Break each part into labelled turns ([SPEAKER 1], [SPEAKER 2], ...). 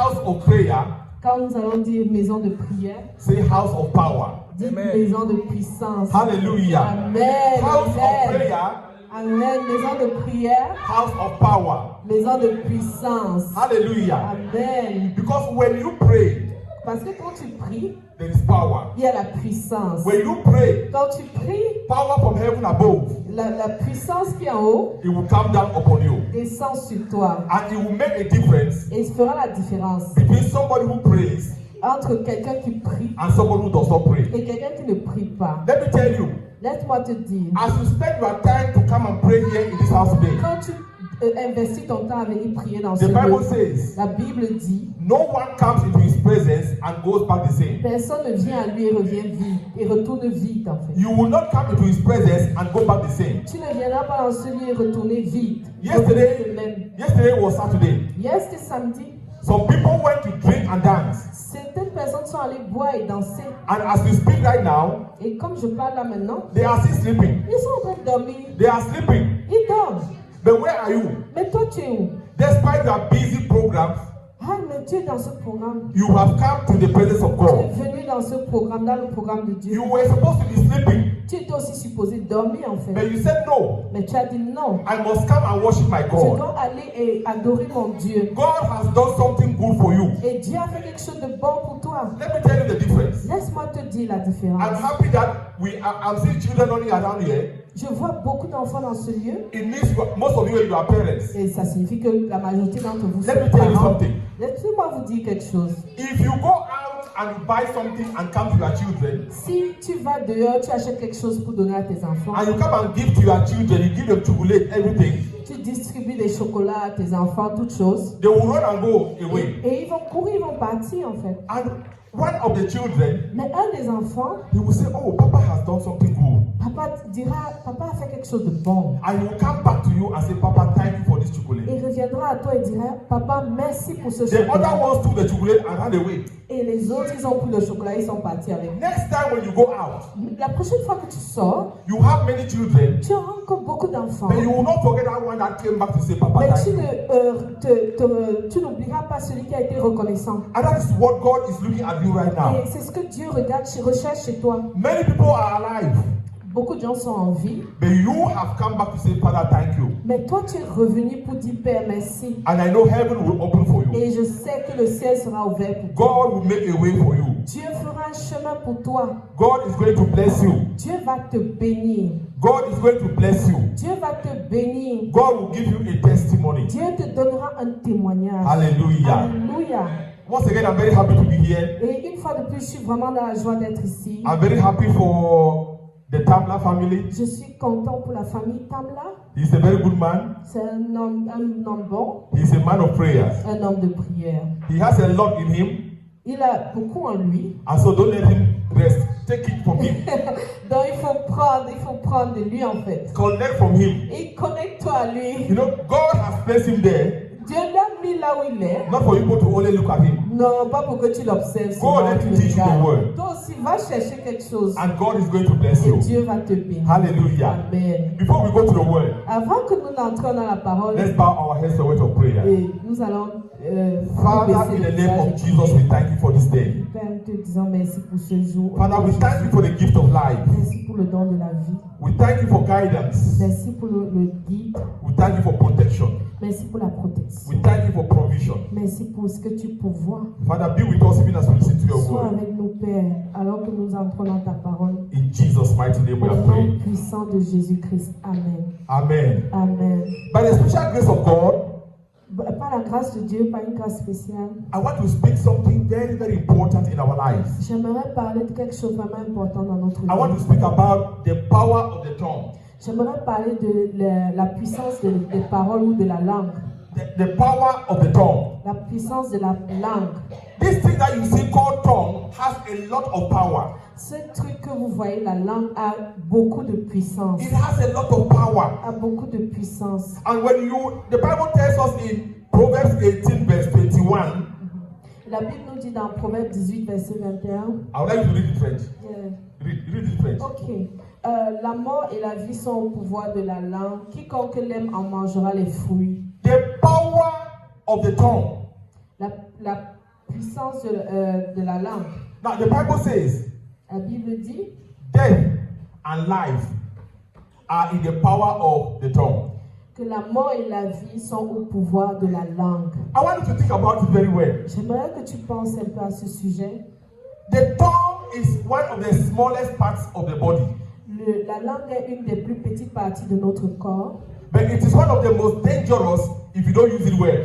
[SPEAKER 1] house of prayer,
[SPEAKER 2] quand nous allons dire maison de prière,
[SPEAKER 1] say house of power.
[SPEAKER 2] dites maison de puissance.
[SPEAKER 1] Hallelujah.
[SPEAKER 2] Amen.
[SPEAKER 1] House of
[SPEAKER 2] Amen.
[SPEAKER 1] prayer,
[SPEAKER 2] Amen. Maison de prière,
[SPEAKER 1] house of power.
[SPEAKER 2] maison de puissance.
[SPEAKER 1] Hallelujah.
[SPEAKER 2] Amen.
[SPEAKER 1] Because when you pray,
[SPEAKER 2] Parce que quand tu pries,
[SPEAKER 1] there is power.
[SPEAKER 2] il y a la puissance.
[SPEAKER 1] When you pray,
[SPEAKER 2] Quand tu pries,
[SPEAKER 1] power from heaven above,
[SPEAKER 2] la puissance qui est en haut
[SPEAKER 1] it will come down upon you.
[SPEAKER 2] descend sur toi.
[SPEAKER 1] And it will make a difference
[SPEAKER 2] Et il fera la différence
[SPEAKER 1] between somebody who prays
[SPEAKER 2] entre quelqu'un qui prie
[SPEAKER 1] and somebody who does not pray.
[SPEAKER 2] et quelqu'un qui ne prie pas.
[SPEAKER 1] Let me tell you,
[SPEAKER 2] Laisse-moi te dire,
[SPEAKER 1] as you spend your time to come and pray here in this house today,
[SPEAKER 2] quand tu investis ton temps à venir prier dans ce
[SPEAKER 1] the Bible
[SPEAKER 2] lieu,
[SPEAKER 1] says,
[SPEAKER 2] la Bible dit,
[SPEAKER 1] no one comes into his presence and goes back the same.
[SPEAKER 2] personne ne vient à lui et revient vide, et retourne vide en fait.
[SPEAKER 1] You will not come into his presence and go back the same.
[SPEAKER 2] Tu ne viendras pas dans ce lieu et retourner vide.
[SPEAKER 1] Yesterday was Saturday.
[SPEAKER 2] Hier c'était samedi.
[SPEAKER 1] Some people went to drink and dance.
[SPEAKER 2] Certaines personnes sont allées boire et danser.
[SPEAKER 1] And as we speak right now,
[SPEAKER 2] Et comme je parle là maintenant,
[SPEAKER 1] they are still sleeping.
[SPEAKER 2] ils sont en train de dormir.
[SPEAKER 1] They are sleeping.
[SPEAKER 2] Ils dorment.
[SPEAKER 1] But where are you?
[SPEAKER 2] Mais toi tu es où?
[SPEAKER 1] Despite your busy programs,
[SPEAKER 2] Ah, mais tu es dans ce programme.
[SPEAKER 1] you have come to the presence of
[SPEAKER 2] Tu es
[SPEAKER 1] God.
[SPEAKER 2] venu dans ce programme, dans le programme de Dieu.
[SPEAKER 1] You were supposed to be sleeping,
[SPEAKER 2] Tu étais aussi supposé dormir en fait.
[SPEAKER 1] but you said no.
[SPEAKER 2] Mais tu as dit non.
[SPEAKER 1] I must come and worship my
[SPEAKER 2] Je
[SPEAKER 1] God.
[SPEAKER 2] dois aller et adorer mon Dieu.
[SPEAKER 1] God has done something good for you.
[SPEAKER 2] Et Dieu a fait quelque chose de bon pour toi.
[SPEAKER 1] Let me tell you the difference.
[SPEAKER 2] Laisse-moi te dire la différence.
[SPEAKER 1] I'm happy that I'm seeing children running around here.
[SPEAKER 2] Je vois beaucoup d'enfants dans ce lieu.
[SPEAKER 1] It means most of you are parents.
[SPEAKER 2] Et ça signifie que la majorité d'entre vous sont
[SPEAKER 1] Let me tell you
[SPEAKER 2] parents.
[SPEAKER 1] something.
[SPEAKER 2] Laissez-moi vous dire quelque chose.
[SPEAKER 1] If you go out and you buy something and come to your children,
[SPEAKER 2] Si tu vas dehors, tu achètes quelque chose pour donner à tes enfants.
[SPEAKER 1] and you come and give to your children, you give them chocolate, everything,
[SPEAKER 2] Tu distribues des chocolats à tes enfants, toutes choses.
[SPEAKER 1] they will run and go away.
[SPEAKER 2] Et ils vont courir, ils vont partir en fait.
[SPEAKER 1] And one of the children,
[SPEAKER 2] Mais un des enfants,
[SPEAKER 1] he will say, oh, Papa has done something good.
[SPEAKER 2] papa dira, papa a fait quelque chose de bon.
[SPEAKER 1] And he will come back to you and say, Papa, thank you for this chocolate.
[SPEAKER 2] Et il reviendra à toi et dira, papa, merci pour ce
[SPEAKER 1] The other
[SPEAKER 2] chocolat.
[SPEAKER 1] ones took the chocolate and ran away.
[SPEAKER 2] Et les autres, ils ont pris le chocolat, ils sont partis avec.
[SPEAKER 1] Next time when you go out,
[SPEAKER 2] La prochaine fois que tu sors,
[SPEAKER 1] you have many children,
[SPEAKER 2] tu auras encore beaucoup d'enfants.
[SPEAKER 1] but you will not forget that one that came back to say, Papa,
[SPEAKER 2] Mais
[SPEAKER 1] thank
[SPEAKER 2] tu
[SPEAKER 1] you.
[SPEAKER 2] tu n'oublieras pas celui qui a été reconnaissant.
[SPEAKER 1] And that is what God is looking at you right now.
[SPEAKER 2] Et c'est ce que Dieu recherche chez toi.
[SPEAKER 1] Many people are alive,
[SPEAKER 2] Beaucoup de gens sont en vie,
[SPEAKER 1] but you have come back to say, Father, thank you.
[SPEAKER 2] mais toi tu es revenu pour dire Père merci.
[SPEAKER 1] And I know heaven will open for you.
[SPEAKER 2] Et je sais que le ciel sera ouvert pour toi.
[SPEAKER 1] God will make a way for you.
[SPEAKER 2] Dieu fera un chemin pour toi.
[SPEAKER 1] God is going to bless you.
[SPEAKER 2] Dieu va te bénir.
[SPEAKER 1] God is going to bless you.
[SPEAKER 2] Dieu va te bénir.
[SPEAKER 1] God will give you a testimony.
[SPEAKER 2] Dieu te donnera un témoignage.
[SPEAKER 1] Hallelujah.
[SPEAKER 2] Alléluia.
[SPEAKER 1] Once again, I'm very happy to be here.
[SPEAKER 2] Et une fois de plus, je suis vraiment dans la joie d'être ici.
[SPEAKER 1] I'm very happy for the Tamla family.
[SPEAKER 2] Je suis content pour la famille Tamla.
[SPEAKER 1] He's a very good man.
[SPEAKER 2] C'est un homme bon,
[SPEAKER 1] He's a man of prayers.
[SPEAKER 2] un homme de prière.
[SPEAKER 1] He has a lot in him.
[SPEAKER 2] Il a beaucoup en lui.
[SPEAKER 1] And so don't let him rest. Take it from him.
[SPEAKER 2] Donc il faut prendre de lui en fait.
[SPEAKER 1] Collect from him.
[SPEAKER 2] Et connecte-toi à lui.
[SPEAKER 1] You know, God has placed him there,
[SPEAKER 2] Dieu l'a mis là où il est.
[SPEAKER 1] not for you to only look at him.
[SPEAKER 2] Non, pas pour que tu l'observes.
[SPEAKER 1] Go
[SPEAKER 2] seulement,
[SPEAKER 1] let
[SPEAKER 2] tu
[SPEAKER 1] him
[SPEAKER 2] le
[SPEAKER 1] teach you the
[SPEAKER 2] regardes.
[SPEAKER 1] word.
[SPEAKER 2] Toi aussi, va chercher quelque chose.
[SPEAKER 1] And God is going to bless
[SPEAKER 2] Et
[SPEAKER 1] you.
[SPEAKER 2] Dieu va te bénir.
[SPEAKER 1] Hallelujah.
[SPEAKER 2] Amen.
[SPEAKER 1] Before we go to the word,
[SPEAKER 2] Avant que nous n'entrions dans la parole,
[SPEAKER 1] let's bow our heads to a word of prayer.
[SPEAKER 2] et nous allons
[SPEAKER 1] Father, in the name of Jesus, we thank you for this day.
[SPEAKER 2] Père, nous te disons merci pour ce jour.
[SPEAKER 1] Father, we thank you for the gift of life.
[SPEAKER 2] Merci pour le don de la vie.
[SPEAKER 1] We thank you for guidance.
[SPEAKER 2] Merci pour le guide.
[SPEAKER 1] We thank you for protection.
[SPEAKER 2] Merci pour la protection.
[SPEAKER 1] We thank you for provision.
[SPEAKER 2] Merci pour ce que tu pourvois.
[SPEAKER 1] Father, be with us even as we listen to your
[SPEAKER 2] Sois
[SPEAKER 1] word.
[SPEAKER 2] avec nous, Père, alors que nous entrons dans ta parole.
[SPEAKER 1] In Jesus' mighty name we
[SPEAKER 2] Au
[SPEAKER 1] are
[SPEAKER 2] nom
[SPEAKER 1] praying.
[SPEAKER 2] puissant de Jésus-Christ. Amen.
[SPEAKER 1] Amen.
[SPEAKER 2] Amen.
[SPEAKER 1] By the special grace of God,
[SPEAKER 2] Par la grâce de Dieu, par une grâce spéciale,
[SPEAKER 1] I want to speak something very, very important in our lives.
[SPEAKER 2] j'aimerais parler de quelque chose de vraiment important dans notre
[SPEAKER 1] I want to
[SPEAKER 2] vie.
[SPEAKER 1] speak about the power of the tongue.
[SPEAKER 2] J'aimerais parler de la puissance des paroles ou de la langue.
[SPEAKER 1] The power of the tongue.
[SPEAKER 2] La puissance de la langue.
[SPEAKER 1] This thing that you see called tongue has a lot of power.
[SPEAKER 2] Ce truc que vous voyez, la langue a beaucoup de puissance.
[SPEAKER 1] It has a lot of power.
[SPEAKER 2] A beaucoup de puissance.
[SPEAKER 1] And when the Bible tells us in Proverbs 18 verse 21,
[SPEAKER 2] La Bible nous dit dans Proverbe 18, verset 21.
[SPEAKER 1] I would like you to read it in French.
[SPEAKER 2] Yeah.
[SPEAKER 1] Read it in French.
[SPEAKER 2] Ok. La mort et la vie sont au pouvoir de la langue. Quiconque l'aime en mangera les fruits.
[SPEAKER 1] The power of the tongue.
[SPEAKER 2] La puissance de la langue.
[SPEAKER 1] Now the Bible says,
[SPEAKER 2] La Bible dit
[SPEAKER 1] death and life are in the power of the tongue.
[SPEAKER 2] que la mort et la vie sont au pouvoir de la langue.
[SPEAKER 1] I want you to think about it very well.
[SPEAKER 2] J'aimerais que tu penses un peu à ce sujet.
[SPEAKER 1] The tongue is one of the smallest parts of the body,
[SPEAKER 2] La langue est une des plus petites parties de notre corps,
[SPEAKER 1] but it is one of the most dangerous if you don't use it well.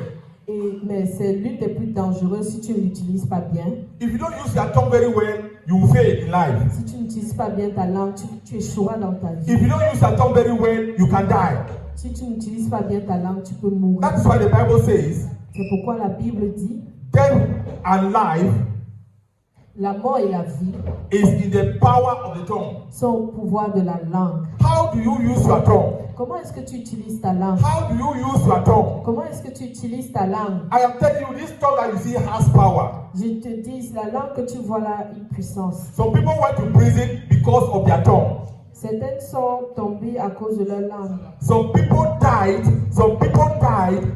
[SPEAKER 2] mais c'est l'une des plus dangereuses si tu ne l'utilises pas bien.
[SPEAKER 1] If you don't use your tongue very well, you will fail in life.
[SPEAKER 2] Si tu n'utilises pas bien ta langue, tu échoueras dans ta vie.
[SPEAKER 1] If you don't use your tongue very well, you can die.
[SPEAKER 2] Si tu n'utilises pas bien ta langue, tu peux mourir.
[SPEAKER 1] That is why the Bible says,
[SPEAKER 2] C'est pourquoi la Bible dit,
[SPEAKER 1] death and life
[SPEAKER 2] la mort et la vie
[SPEAKER 1] is in the power of the tongue.
[SPEAKER 2] sont au pouvoir de la langue.
[SPEAKER 1] How do you use your tongue?
[SPEAKER 2] Comment est-ce que tu utilises ta langue?
[SPEAKER 1] How do you use your tongue?
[SPEAKER 2] Comment est-ce que tu utilises ta langue?
[SPEAKER 1] I am telling you, this tongue that you see has power.
[SPEAKER 2] Je te dis, la langue que tu vois là a une puissance.
[SPEAKER 1] Some people went to prison because of their tongue.
[SPEAKER 2] Certaines sont tombées à cause de leur langue.
[SPEAKER 1] Some people died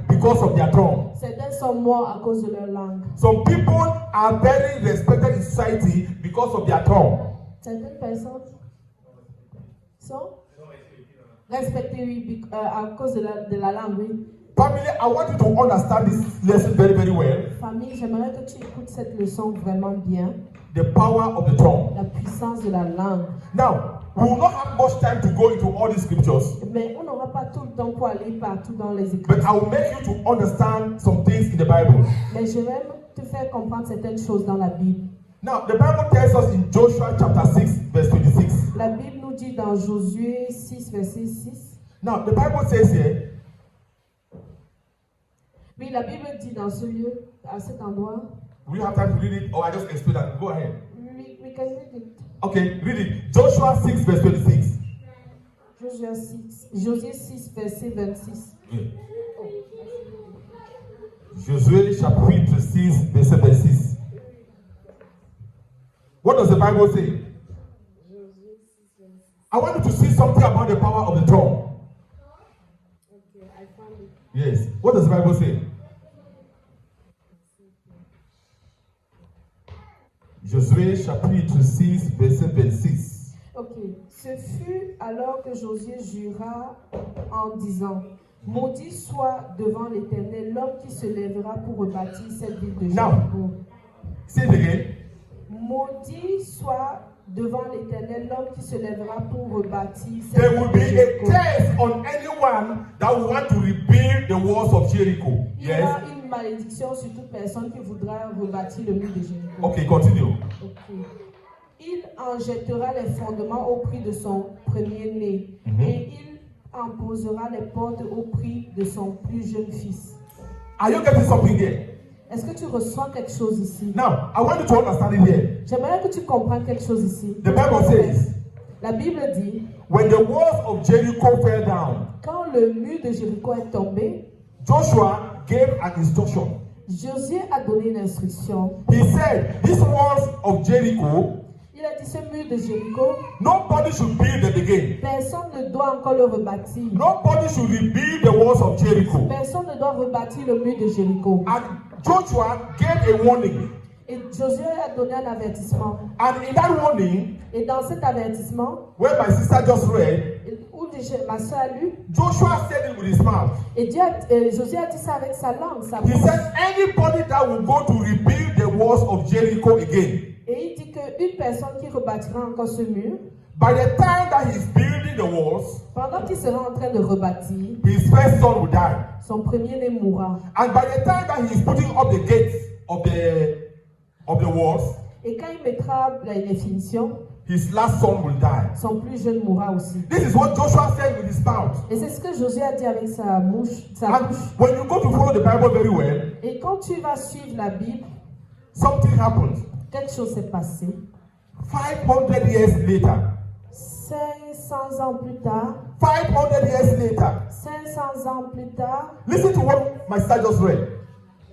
[SPEAKER 1] because of their tongue.
[SPEAKER 2] Certains sont morts à cause de leur langue.
[SPEAKER 1] Some people are very respected in society because of their tongue.
[SPEAKER 2] Certaines personnes sont respectées oui, à cause de la langue. Oui.
[SPEAKER 1] Family, I want you to understand this lesson very, very well.
[SPEAKER 2] Famille, j'aimerais que tu écoutes cette leçon vraiment bien.
[SPEAKER 1] The power of the tongue.
[SPEAKER 2] La puissance de la langue.
[SPEAKER 1] Now, we will not have much time to go into all these scriptures,
[SPEAKER 2] Mais on n'aura pas tout le temps pour aller partout dans les
[SPEAKER 1] but
[SPEAKER 2] Écritures.
[SPEAKER 1] I will make you to understand some things in the Bible.
[SPEAKER 2] Mais je vais te faire comprendre certaines choses dans la Bible.
[SPEAKER 1] Now, the Bible tells us in Joshua chapter 6, verse 26.
[SPEAKER 2] La Bible nous dit dans Josué 6, verset 6.
[SPEAKER 1] Now, the Bible says here,
[SPEAKER 2] Oui, la Bible dit dans ce lieu, à cet endroit.
[SPEAKER 1] we have time to read it, or I just explain that. Go ahead.
[SPEAKER 2] We can read it.
[SPEAKER 1] Okay, read it. Joshua 6, verse 26.
[SPEAKER 2] Josué 6, verset 26.
[SPEAKER 1] Yeah. Josué chapitre 6, verset 26. What does the Bible say? I want you to see something about the power of the tongue.
[SPEAKER 2] Okay, I found it.
[SPEAKER 1] Yes. What does the Bible say? Josué chapitre 6, verset 26.
[SPEAKER 2] Ok. Ce fut alors que Josué jura en disant: Maudit soit devant l'Éternel l'homme qui se lèvera pour rebâtir cette ville de Jéricho.
[SPEAKER 1] Say it again.
[SPEAKER 2] Maudit soit devant l'Éternel l'homme qui se lèvera pour rebâtir cette
[SPEAKER 1] There
[SPEAKER 2] ville
[SPEAKER 1] will
[SPEAKER 2] de
[SPEAKER 1] be a
[SPEAKER 2] Jéricho.
[SPEAKER 1] curse on anyone that will want to rebuild the walls of Jericho.
[SPEAKER 2] Il y aura
[SPEAKER 1] Yes.
[SPEAKER 2] une malédiction sur toute personne qui voudra rebâtir le mur de Jéricho.
[SPEAKER 1] Okay, continue.
[SPEAKER 2] Ok. Il en jettera les fondements au prix de son premier-né, et il en posera les portes au prix de son plus jeune fils.
[SPEAKER 1] Are you getting something here?
[SPEAKER 2] Est-ce que tu reçois quelque chose ici?
[SPEAKER 1] Now, I want you to understand it here.
[SPEAKER 2] J'aimerais que tu comprennes quelque chose ici.
[SPEAKER 1] The Bible says,
[SPEAKER 2] La Bible dit,
[SPEAKER 1] when the walls of Jericho fell down,
[SPEAKER 2] quand le mur de Jéricho est tombé,
[SPEAKER 1] Joshua gave an instruction.
[SPEAKER 2] Josué a donné une instruction.
[SPEAKER 1] He said, these walls of Jericho,
[SPEAKER 2] Il a dit, ce mur de Jéricho,
[SPEAKER 1] nobody should build them again.
[SPEAKER 2] personne ne doit encore le rebâtir.
[SPEAKER 1] Nobody should rebuild the walls of Jericho.
[SPEAKER 2] Personne ne doit rebâtir le mur de Jéricho.
[SPEAKER 1] And Joshua gave a warning.
[SPEAKER 2] Et Josué a donné un avertissement.
[SPEAKER 1] And in that warning,
[SPEAKER 2] Et dans cet avertissement,
[SPEAKER 1] where my sister just read,
[SPEAKER 2] où ma soeur a lu,
[SPEAKER 1] Joshua said it with his mouth.
[SPEAKER 2] et Josué a dit ça avec sa langue, sa
[SPEAKER 1] He
[SPEAKER 2] bouche.
[SPEAKER 1] said, anybody that will go to rebuild the walls of Jericho again,
[SPEAKER 2] Et il dit qu'une personne qui rebâtira encore ce mur,
[SPEAKER 1] by the time that he's building the walls,
[SPEAKER 2] pendant qu'il sera en train de rebâtir,
[SPEAKER 1] his first son will die.
[SPEAKER 2] son premier-né mourra.
[SPEAKER 1] And by the time that he's putting up the gates of the walls,
[SPEAKER 2] Et quand il mettra les finitions,
[SPEAKER 1] his last son will die.
[SPEAKER 2] son plus jeune mourra aussi.
[SPEAKER 1] This is what Joshua said with his mouth.
[SPEAKER 2] Et c'est ce que Josué a dit avec sa bouche.
[SPEAKER 1] And when you go to follow the Bible very well,
[SPEAKER 2] Et quand tu vas suivre la Bible,
[SPEAKER 1] something happened.
[SPEAKER 2] quelque chose s'est passé.
[SPEAKER 1] 500 years later.
[SPEAKER 2] 500 ans plus tard,
[SPEAKER 1] 500 years later.
[SPEAKER 2] 500 ans plus tard,
[SPEAKER 1] Listen to what my sister just read.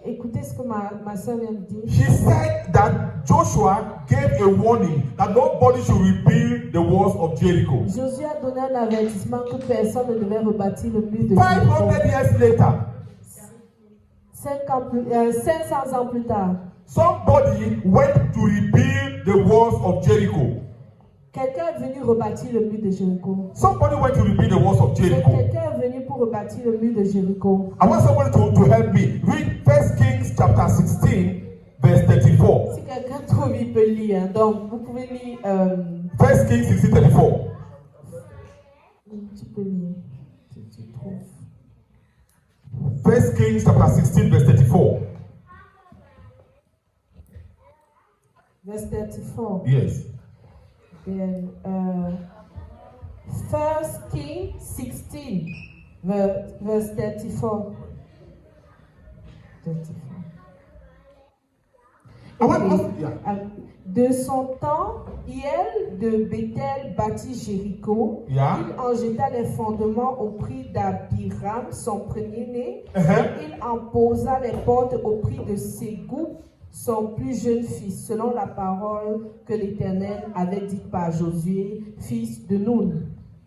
[SPEAKER 2] écoutez ce que ma soeur vient de dire.
[SPEAKER 1] She said that Joshua gave a warning that nobody should rebuild the walls of Jericho.
[SPEAKER 2] Josué a donné un avertissement que personne ne devait rebâtir le mur de
[SPEAKER 1] 500
[SPEAKER 2] Jéricho.
[SPEAKER 1] years later.
[SPEAKER 2] 500 ans plus tard,
[SPEAKER 1] Somebody went to rebuild the walls of Jericho.
[SPEAKER 2] Quelqu'un est venu rebâtir le mur de Jéricho.
[SPEAKER 1] Somebody went to rebuild the walls of Jericho.
[SPEAKER 2] Quelqu'un est venu pour rebâtir le mur de Jéricho.
[SPEAKER 1] I want somebody to help me. Read 1 Kings chapter 16, verse 34.
[SPEAKER 2] Si quelqu'un trouve, il peut lire. Donc, vous pouvez lire.
[SPEAKER 1] 1 Kings 16, 34.
[SPEAKER 2] Tu peux lire. Tu trouves.
[SPEAKER 1] 1 Kings chapter 16, verse 34.
[SPEAKER 2] Verse 34.
[SPEAKER 1] Yes.
[SPEAKER 2] Then, 1 Kings 16, verse 34. 34. De son temps, Hiel de Bethel bâtit Jéricho.
[SPEAKER 1] Yeah.
[SPEAKER 2] Il en jeta les fondements au prix d'Abiram, son premier-né. Il en posa les portes au prix de Ségou, son plus jeune fils, selon la parole que l'Éternel avait dite par Josué, fils de Nun.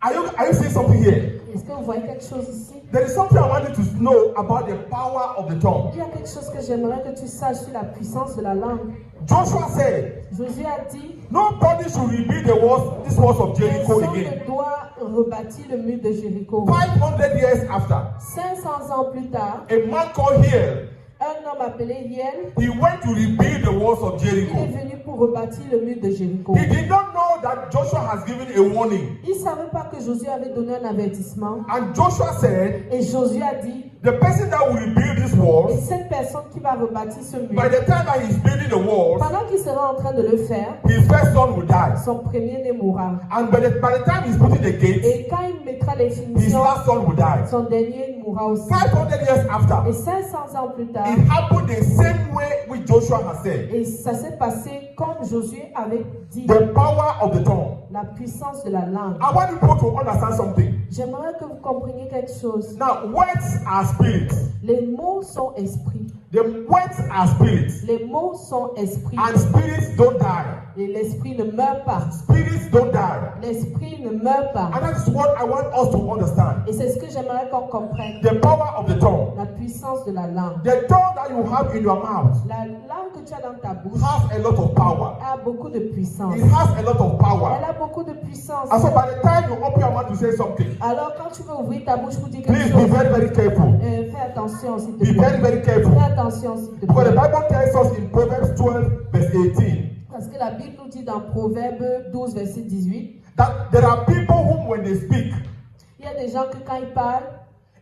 [SPEAKER 1] Are you seeing something here?
[SPEAKER 2] Est-ce que vous voyez quelque chose ici?
[SPEAKER 1] There is something I want you to know about the power of the tongue.
[SPEAKER 2] Il y a quelque chose que j'aimerais que tu saches sur la puissance de la langue.
[SPEAKER 1] Joshua said,
[SPEAKER 2] Josué a dit,
[SPEAKER 1] nobody should rebuild these walls of Jericho
[SPEAKER 2] personne
[SPEAKER 1] again.
[SPEAKER 2] ne doit rebâtir le mur de Jéricho.
[SPEAKER 1] 500 years after,
[SPEAKER 2] 500 ans plus tard,
[SPEAKER 1] a man called Hiel,
[SPEAKER 2] un homme appelé Hiel,
[SPEAKER 1] he went to rebuild the walls of
[SPEAKER 2] il est
[SPEAKER 1] Jericho.
[SPEAKER 2] venu pour rebâtir le mur de Jéricho.
[SPEAKER 1] He did not know that Joshua has given a warning.
[SPEAKER 2] Il ne savait pas que Josué avait donné un avertissement.
[SPEAKER 1] And Joshua said,
[SPEAKER 2] Et Josué a dit,
[SPEAKER 1] the person that will rebuild these
[SPEAKER 2] et
[SPEAKER 1] walls,
[SPEAKER 2] cette personne qui va rebâtir ce mur,
[SPEAKER 1] by the time that he's building the walls,
[SPEAKER 2] pendant qu'il sera en train de le faire,
[SPEAKER 1] his first son will die.
[SPEAKER 2] son premier-né mourra.
[SPEAKER 1] And by the time he's putting the gates,
[SPEAKER 2] Et quand il mettra les
[SPEAKER 1] his
[SPEAKER 2] finitions,
[SPEAKER 1] last son will die.
[SPEAKER 2] son dernier mourra aussi.
[SPEAKER 1] 500 years after,
[SPEAKER 2] Et 500 ans plus tard,
[SPEAKER 1] it happened the same way which Joshua has said.
[SPEAKER 2] et ça s'est passé comme Josué avait dit,
[SPEAKER 1] The power of the tongue.
[SPEAKER 2] la puissance de la langue.
[SPEAKER 1] I want you people to understand something.
[SPEAKER 2] J'aimerais que vous compreniez quelque chose.
[SPEAKER 1] Now, words are spirits.
[SPEAKER 2] Les mots sont esprits.
[SPEAKER 1] The words are spirits.
[SPEAKER 2] Les mots sont esprits.
[SPEAKER 1] And spirits don't die.
[SPEAKER 2] Et l'esprit ne meurt pas.
[SPEAKER 1] Spirits don't die.
[SPEAKER 2] L'esprit ne meurt pas.
[SPEAKER 1] And that's what I want us to understand.
[SPEAKER 2] Et c'est ce que j'aimerais qu'on comprenne.
[SPEAKER 1] The power of the tongue.
[SPEAKER 2] La puissance de la langue.
[SPEAKER 1] The tongue that you have in your mouth
[SPEAKER 2] La langue que tu as dans ta bouche
[SPEAKER 1] has a lot of power.
[SPEAKER 2] a beaucoup de puissance.
[SPEAKER 1] It has a lot of power.
[SPEAKER 2] Elle a beaucoup de puissance.
[SPEAKER 1] And so by the time you open your mouth to say something,
[SPEAKER 2] Alors quand tu veux ouvrir ta bouche pour dire quelque
[SPEAKER 1] please be
[SPEAKER 2] chose,
[SPEAKER 1] very, very careful.
[SPEAKER 2] fais attention s'il te
[SPEAKER 1] Be very,
[SPEAKER 2] plaît.
[SPEAKER 1] very careful.
[SPEAKER 2] Fais attention s'il te
[SPEAKER 1] Because the
[SPEAKER 2] plaît.
[SPEAKER 1] Bible tells us in Proverbs 12, verse 18,
[SPEAKER 2] Parce que la Bible nous dit dans Proverbe 12, verset 18,
[SPEAKER 1] that there are people whom when they speak,
[SPEAKER 2] il y a des gens que quand ils parlent,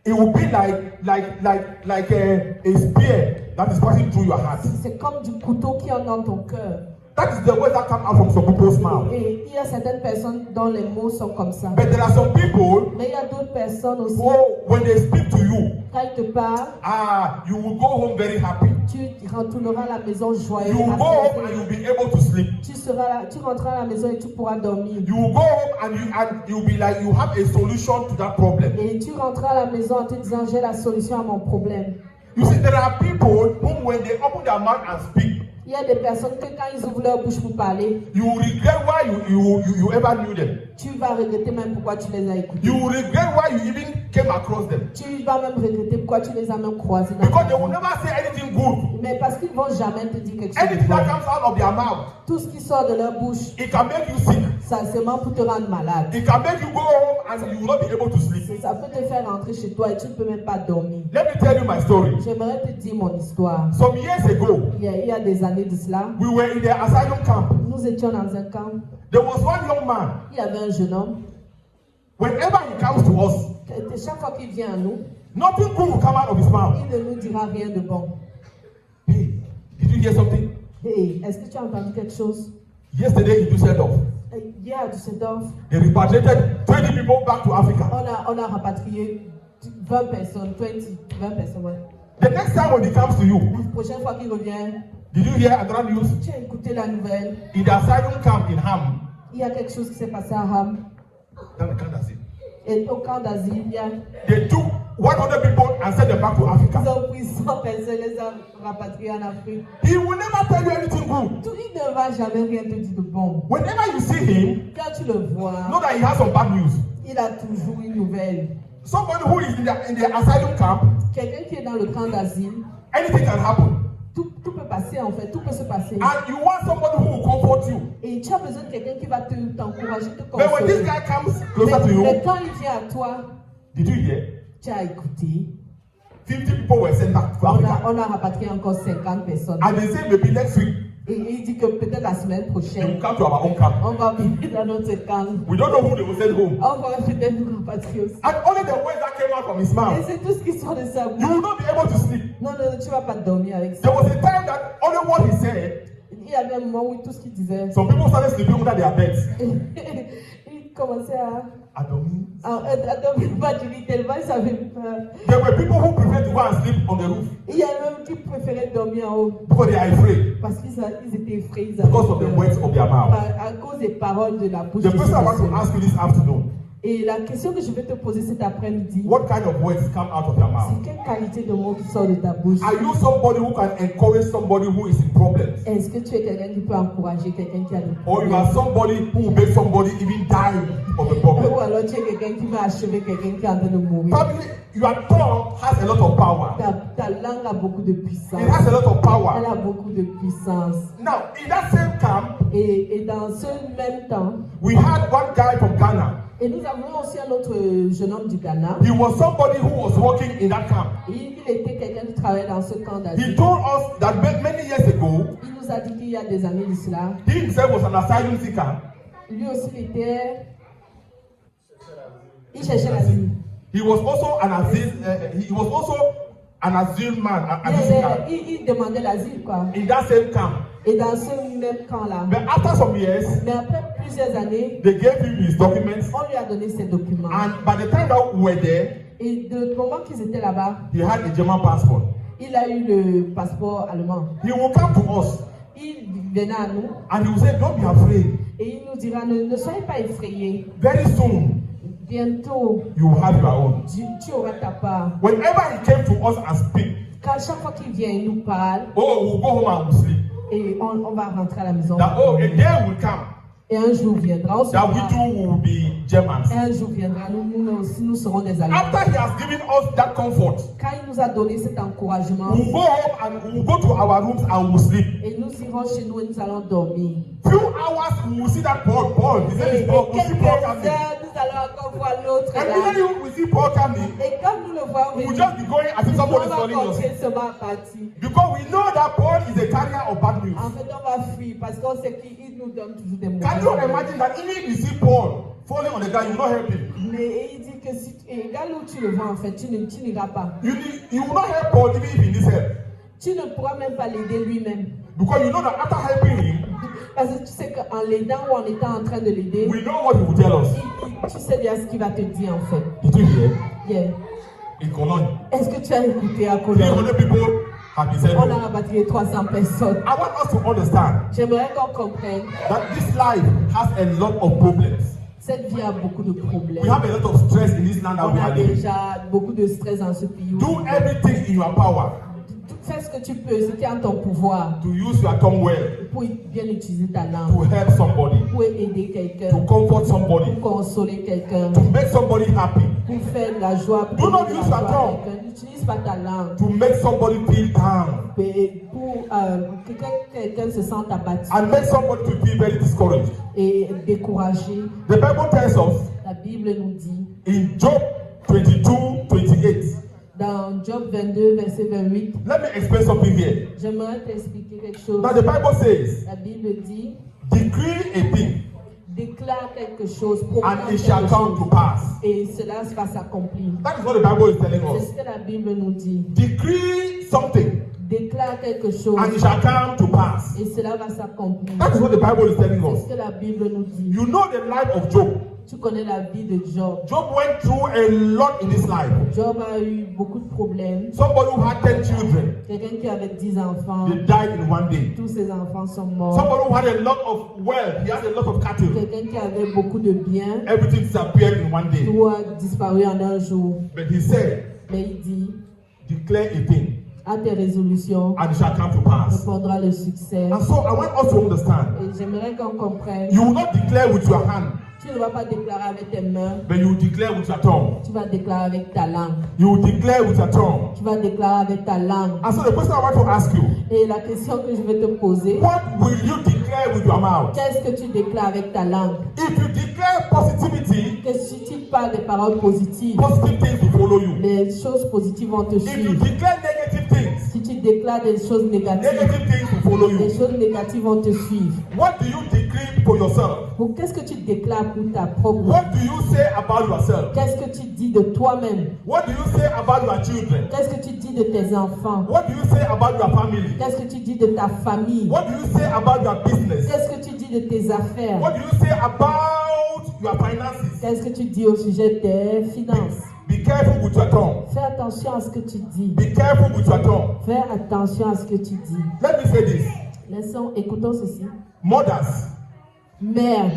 [SPEAKER 1] it will be like a spear that is passing through your heart.
[SPEAKER 2] c'est comme du couteau qui entre dans ton cœur.
[SPEAKER 1] That is the way that come out from some people's mouth.
[SPEAKER 2] Et il y a certaines personnes dont les mots sont comme ça.
[SPEAKER 1] But there are some people
[SPEAKER 2] Mais il y a d'autres personnes aussi,
[SPEAKER 1] who, when they speak to you,
[SPEAKER 2] quand ils te parlent,
[SPEAKER 1] you will go home very happy.
[SPEAKER 2] tu retourneras à la maison joyeux.
[SPEAKER 1] You will go home and you'll be able to sleep.
[SPEAKER 2] Tu rentreras à la maison et tu pourras dormir.
[SPEAKER 1] You will go home and you'll be like you have a solution to that problem.
[SPEAKER 2] Et tu rentreras à la maison en te disant j'ai la solution à mon problème.
[SPEAKER 1] You see, there are people whom when they open their mouth and speak,
[SPEAKER 2] Il y a des personnes que quand ils ouvrent leur bouche pour parler,
[SPEAKER 1] you will regret why you ever knew them.
[SPEAKER 2] tu vas regretter même pourquoi tu les as écoutés.
[SPEAKER 1] You will regret why you even came across them.
[SPEAKER 2] Tu vas même regretter pourquoi tu les as même croisés. Dans
[SPEAKER 1] Because
[SPEAKER 2] ta
[SPEAKER 1] they will
[SPEAKER 2] vie.
[SPEAKER 1] never say anything good.
[SPEAKER 2] Mais parce qu'ils ne vont jamais te dire quelque chose de
[SPEAKER 1] Anything that
[SPEAKER 2] bon.
[SPEAKER 1] comes out of their mouth,
[SPEAKER 2] Tout ce qui sort de leur bouche,
[SPEAKER 1] it can make you sick.
[SPEAKER 2] ça c'est seulement pour te rendre malade.
[SPEAKER 1] It can make you go home and you will not be able to sleep.
[SPEAKER 2] Ça peut te faire rentrer chez toi et tu ne peux même pas dormir.
[SPEAKER 1] Let me tell you my story.
[SPEAKER 2] J'aimerais te dire mon histoire.
[SPEAKER 1] Some years ago,
[SPEAKER 2] Il y a des années de cela,
[SPEAKER 1] we were in the asylum camp.
[SPEAKER 2] nous étions dans un camp.
[SPEAKER 1] There was one young man.
[SPEAKER 2] Il y avait un jeune homme.
[SPEAKER 1] Whenever he comes to us,
[SPEAKER 2] Chaque fois qu'il vient à nous,
[SPEAKER 1] nothing good will come out of his mouth.
[SPEAKER 2] il ne nous dira rien de bon.
[SPEAKER 1] Hey, did you hear something?
[SPEAKER 2] Hey, est-ce que tu as entendu quelque chose?
[SPEAKER 1] Yesterday he just said off.
[SPEAKER 2] Hier à Düsseldorf,
[SPEAKER 1] They repatriated 20 people back to Africa.
[SPEAKER 2] on a rapatrié 20 personnes, 20 personnes. Ouais.
[SPEAKER 1] The next time when he comes to you,
[SPEAKER 2] La prochaine fois qu'il revient,
[SPEAKER 1] did you hear another news?
[SPEAKER 2] tu as écouté la nouvelle.
[SPEAKER 1] In the asylum camp in Ham,
[SPEAKER 2] Il y a quelque chose qui s'est passé à Ham.
[SPEAKER 1] then the Kandasi.
[SPEAKER 2] Et au camp d'asile,
[SPEAKER 1] They took 100 people and sent them back to
[SPEAKER 2] ils
[SPEAKER 1] Africa.
[SPEAKER 2] ont pris 100 personnes, les ont rapatriés en Afrique.
[SPEAKER 1] He will never tell you anything good.
[SPEAKER 2] Il ne va jamais rien te dire de bon.
[SPEAKER 1] Whenever you see him,
[SPEAKER 2] Quand tu le vois,
[SPEAKER 1] know that he has some bad news.
[SPEAKER 2] il a toujours une nouvelle.
[SPEAKER 1] Somebody who is in the asylum camp,
[SPEAKER 2] Quelqu'un qui est dans le camp d'asile,
[SPEAKER 1] anything can happen.
[SPEAKER 2] tout Tout peut passer en fait, tout peut se passer.
[SPEAKER 1] And you want somebody who will comfort you.
[SPEAKER 2] Et tu as besoin de quelqu'un qui va t'encourager, te
[SPEAKER 1] But when this
[SPEAKER 2] consoler.
[SPEAKER 1] guy comes closer to you,
[SPEAKER 2] Mais quand il vient à toi,
[SPEAKER 1] did you hear?
[SPEAKER 2] tu as écouté.
[SPEAKER 1] 50 people were sent back to Africa.
[SPEAKER 2] On a rapatrié encore 50 personnes.
[SPEAKER 1] And they say maybe next week,
[SPEAKER 2] Et il dit que peut-être la semaine
[SPEAKER 1] they will
[SPEAKER 2] prochaine,
[SPEAKER 1] come to our own camp.
[SPEAKER 2] on va venir dans notre camp.
[SPEAKER 1] We don't know who they will send home.
[SPEAKER 2] On va peut-être nous rapatrier aussi.
[SPEAKER 1] And only the words that came out from his
[SPEAKER 2] Et
[SPEAKER 1] mouth,
[SPEAKER 2] c'est tout ce qui sort de sa
[SPEAKER 1] you
[SPEAKER 2] bouche.
[SPEAKER 1] will not be able to sleep.
[SPEAKER 2] Non, non, tu vas pas dormir avec ça.
[SPEAKER 1] There was a time that only what he said,
[SPEAKER 2] Il y avait un moment où tout ce qu'il disait,
[SPEAKER 1] some people started sleeping under their beds.
[SPEAKER 2] il commençait à
[SPEAKER 1] Adomi.
[SPEAKER 2] dormir pas du lit tellement il savait pas.
[SPEAKER 1] There were people who preferred to go and sleep on the roof
[SPEAKER 2] Il y a même qui préféraient dormir en haut
[SPEAKER 1] because they are afraid
[SPEAKER 2] parce qu'ils étaient effrayés. Ils avaient
[SPEAKER 1] because of the
[SPEAKER 2] peur.
[SPEAKER 1] words of their mouth.
[SPEAKER 2] À cause des paroles de la bouche
[SPEAKER 1] The
[SPEAKER 2] de
[SPEAKER 1] question I want to
[SPEAKER 2] ces
[SPEAKER 1] ask you this afternoon,
[SPEAKER 2] Et la question que je vais te poser cet après-midi,
[SPEAKER 1] what kind of words come out of your mouth?
[SPEAKER 2] c'est quelle qualité de mots qui sort de ta bouche?
[SPEAKER 1] Are you somebody who can encourage somebody who is in problems?
[SPEAKER 2] Est-ce que tu es quelqu'un qui peut encourager quelqu'un qui a des
[SPEAKER 1] Or you
[SPEAKER 2] problèmes?
[SPEAKER 1] are somebody who will make somebody even die of a problem?
[SPEAKER 2] Ou alors tu es quelqu'un qui va achever quelqu'un qui est en train de mourir.
[SPEAKER 1] Probably your tongue has a lot of power.
[SPEAKER 2] Ta langue a beaucoup de puissance.
[SPEAKER 1] It has a lot of
[SPEAKER 2] Elle
[SPEAKER 1] power.
[SPEAKER 2] a beaucoup de puissance.
[SPEAKER 1] Now, in that same camp,
[SPEAKER 2] Et dans ce même temps,
[SPEAKER 1] we had one guy from Ghana.
[SPEAKER 2] et nous avons aussi un autre jeune homme du Ghana.
[SPEAKER 1] He was somebody who was working in that camp.
[SPEAKER 2] Il était quelqu'un qui travaillait dans ce camp
[SPEAKER 1] He
[SPEAKER 2] d'Asie.
[SPEAKER 1] told us that many years ago,
[SPEAKER 2] Il nous a dit qu'il y a des années de cela,
[SPEAKER 1] he himself was an asylum seeker.
[SPEAKER 2] lui aussi il cherchait l'asile.
[SPEAKER 1] He was also an asylum man, an seeker
[SPEAKER 2] Il demandait l'asile, quoi.
[SPEAKER 1] in that same camp.
[SPEAKER 2] Et dans ce même camp-là,
[SPEAKER 1] But after some years,
[SPEAKER 2] mais après plusieurs années,
[SPEAKER 1] they gave him his documents,
[SPEAKER 2] on lui a donné ses documents.
[SPEAKER 1] and by the time that we were there,
[SPEAKER 2] Et de moment qu'ils étaient là-bas,
[SPEAKER 1] he had a German passport.
[SPEAKER 2] il a eu le passeport allemand.
[SPEAKER 1] He will come to us
[SPEAKER 2] Il venait à nous
[SPEAKER 1] and he will say, "Don't be afraid.
[SPEAKER 2] et il nous dira, ne soyez pas effrayés.
[SPEAKER 1] Very soon,
[SPEAKER 2] Bientôt,
[SPEAKER 1] you will have your own."
[SPEAKER 2] tu auras ta part.
[SPEAKER 1] Whenever he came to us and speak,
[SPEAKER 2] Quand chaque fois qu'il vient, il nous parle
[SPEAKER 1] oh, we'll go home and we'll sleep.
[SPEAKER 2] et on va rentrer à la maison.
[SPEAKER 1] That oh, a day will come
[SPEAKER 2] Et un jour viendra, on se
[SPEAKER 1] that we
[SPEAKER 2] verra.
[SPEAKER 1] too will be Germans.
[SPEAKER 2] Et un jour viendra, nous aussi, nous serons des Allemands.
[SPEAKER 1] After he has given us that comfort,
[SPEAKER 2] Quand il nous a donné cet encouragement,
[SPEAKER 1] we'll go home and we'll go to our rooms and we'll sleep.
[SPEAKER 2] et nous irons chez nous et nous allons dormir.
[SPEAKER 1] Few hours we will see that Paul, his name
[SPEAKER 2] Et
[SPEAKER 1] is Paul, we'll see
[SPEAKER 2] quelques
[SPEAKER 1] Paul coming.
[SPEAKER 2] heures, nous allons encore voir l'autre
[SPEAKER 1] And
[SPEAKER 2] là.
[SPEAKER 1] immediately we see Paul coming,
[SPEAKER 2] Et quand nous le voyons
[SPEAKER 1] we'll
[SPEAKER 2] venir,
[SPEAKER 1] just be going as if
[SPEAKER 2] on
[SPEAKER 1] somebody is
[SPEAKER 2] va
[SPEAKER 1] calling us.
[SPEAKER 2] continuer seulement à partir.
[SPEAKER 1] Because we know that Paul is a carrier of bad news.
[SPEAKER 2] En fait, on va fuir parce qu'on sait qu'il nous donne toujours des
[SPEAKER 1] Can you
[SPEAKER 2] mauvaises.
[SPEAKER 1] imagine that even if you see Paul falling on the ground, you will not help him?
[SPEAKER 2] Mais il dit que si et là où tu le vois en fait, tu n'iras pas.
[SPEAKER 1] You will not help Paul even if he needs help.
[SPEAKER 2] Tu ne pourras même pas l'aider lui-même.
[SPEAKER 1] Because you know that after helping him,
[SPEAKER 2] Parce que tu sais qu'en l'aidant ou en étant en train de l'aider,
[SPEAKER 1] we know what he will tell us.
[SPEAKER 2] tu sais bien ce qu'il va te dire en fait.
[SPEAKER 1] Did you hear?
[SPEAKER 2] Yeah.
[SPEAKER 1] In Cologne,
[SPEAKER 2] Est-ce que tu as écouté à Cologne?
[SPEAKER 1] 300 people have been sent
[SPEAKER 2] On a
[SPEAKER 1] home.
[SPEAKER 2] rapatrié 300 personnes.
[SPEAKER 1] I want us to understand
[SPEAKER 2] J'aimerais qu'on comprenne.
[SPEAKER 1] that this life has a lot of problems.
[SPEAKER 2] Cette vie a beaucoup de problèmes.
[SPEAKER 1] We have a lot of stress in this land that
[SPEAKER 2] On
[SPEAKER 1] we
[SPEAKER 2] a
[SPEAKER 1] are living.
[SPEAKER 2] déjà beaucoup de stress dans ce pays.
[SPEAKER 1] Do everything in your power
[SPEAKER 2] Fais ce que tu peux, ce qui est en ton pouvoir,
[SPEAKER 1] to use your tongue well,
[SPEAKER 2] pour bien utiliser ta
[SPEAKER 1] to
[SPEAKER 2] langue,
[SPEAKER 1] help somebody,
[SPEAKER 2] pour aider
[SPEAKER 1] to
[SPEAKER 2] quelqu'un,
[SPEAKER 1] comfort somebody,
[SPEAKER 2] pour consoler quelqu'un,
[SPEAKER 1] to make somebody happy,
[SPEAKER 2] pour faire la joie,
[SPEAKER 1] Do
[SPEAKER 2] pour
[SPEAKER 1] not
[SPEAKER 2] donner
[SPEAKER 1] use
[SPEAKER 2] la
[SPEAKER 1] your
[SPEAKER 2] joie à
[SPEAKER 1] tongue.
[SPEAKER 2] quelqu'un. N'utilise pas ta langue.
[SPEAKER 1] to make somebody feel down,
[SPEAKER 2] Et pour que quelqu'un se sente abattu
[SPEAKER 1] and make somebody to feel very discouraged.
[SPEAKER 2] et découragé.
[SPEAKER 1] The Bible tells us
[SPEAKER 2] La Bible nous dit
[SPEAKER 1] in Job 22:28.
[SPEAKER 2] dans Job 22, verset 28,
[SPEAKER 1] Let me explain something here.
[SPEAKER 2] j'aimerais t'expliquer quelque chose.
[SPEAKER 1] Now the Bible says,
[SPEAKER 2] La Bible dit,
[SPEAKER 1] decree a thing,
[SPEAKER 2] déclare quelque chose,
[SPEAKER 1] and
[SPEAKER 2] proclame
[SPEAKER 1] it shall
[SPEAKER 2] quelque
[SPEAKER 1] come to
[SPEAKER 2] chose,
[SPEAKER 1] pass.
[SPEAKER 2] et cela va s'accomplir.
[SPEAKER 1] That is what the Bible is telling
[SPEAKER 2] C'est
[SPEAKER 1] us.
[SPEAKER 2] ce que la Bible nous dit.
[SPEAKER 1] Decree something,
[SPEAKER 2] Déclare quelque chose,
[SPEAKER 1] and it shall come to pass.
[SPEAKER 2] et cela va s'accomplir.
[SPEAKER 1] That is what the Bible is telling
[SPEAKER 2] C'est
[SPEAKER 1] us.
[SPEAKER 2] ce que la Bible nous dit.
[SPEAKER 1] You know the life of Job.
[SPEAKER 2] Tu connais la vie de Job.
[SPEAKER 1] Job went through a lot in his life.
[SPEAKER 2] Job a eu beaucoup de problèmes.
[SPEAKER 1] Somebody who had 10 children,
[SPEAKER 2] Quelqu'un qui avait 10 enfants,
[SPEAKER 1] they died in one day.
[SPEAKER 2] tous ses enfants sont morts.
[SPEAKER 1] Somebody who had a lot of wealth, he has a lot of cattle.
[SPEAKER 2] Quelqu'un qui avait beaucoup de biens,
[SPEAKER 1] Everything disappeared in one day.
[SPEAKER 2] tout a disparu en un jour.
[SPEAKER 1] But he said,
[SPEAKER 2] Mais il dit,
[SPEAKER 1] declare a thing,
[SPEAKER 2] à tes résolutions
[SPEAKER 1] and it shall come to pass.
[SPEAKER 2] répondra le succès.
[SPEAKER 1] And so I want us to understand,
[SPEAKER 2] Et j'aimerais qu'on comprenne.
[SPEAKER 1] you will not declare with your hand.
[SPEAKER 2] Tu Tu ne vas pas déclarer avec tes mains.
[SPEAKER 1] but you declare with your tongue.
[SPEAKER 2] Tu vas déclarer avec ta langue.
[SPEAKER 1] You declare with your tongue.
[SPEAKER 2] Tu vas déclarer avec ta langue.
[SPEAKER 1] And so the question I want to ask you,
[SPEAKER 2] Et la question que je vais te poser,
[SPEAKER 1] what will you declare with your mouth?
[SPEAKER 2] qu'est-ce que tu déclares avec ta langue?
[SPEAKER 1] If you declare positivity,
[SPEAKER 2] Que si tu parles des paroles positives,
[SPEAKER 1] positive things will follow you.
[SPEAKER 2] les choses positives vont te
[SPEAKER 1] If you
[SPEAKER 2] suivre.
[SPEAKER 1] declare negative things,
[SPEAKER 2] Si tu déclares des choses négatives,
[SPEAKER 1] negative things will follow
[SPEAKER 2] les
[SPEAKER 1] you.
[SPEAKER 2] choses négatives vont te suivre.
[SPEAKER 1] What do you decree for yourself?
[SPEAKER 2] Donc, qu'est-ce que tu déclares pour ta propre vie?
[SPEAKER 1] What do you say about yourself?
[SPEAKER 2] Qu'est-ce que tu dis de toi-même?
[SPEAKER 1] What do you say about your children?
[SPEAKER 2] Qu'est-ce que tu dis de tes enfants?
[SPEAKER 1] What do you say about your family?
[SPEAKER 2] Qu'est-ce que tu dis de ta famille?
[SPEAKER 1] What do you say about your business?
[SPEAKER 2] Qu'est-ce que tu dis de tes affaires?
[SPEAKER 1] What do you say about your finances?
[SPEAKER 2] Qu'est-ce que tu dis au sujet des finances?
[SPEAKER 1] Be careful with your tongue.
[SPEAKER 2] Fais attention à ce que tu dis.
[SPEAKER 1] Be careful with your tongue.
[SPEAKER 2] Fais attention à ce que tu dis.
[SPEAKER 1] Let me say this.
[SPEAKER 2] Écoutons ceci.
[SPEAKER 1] Mothers,
[SPEAKER 2] Mère,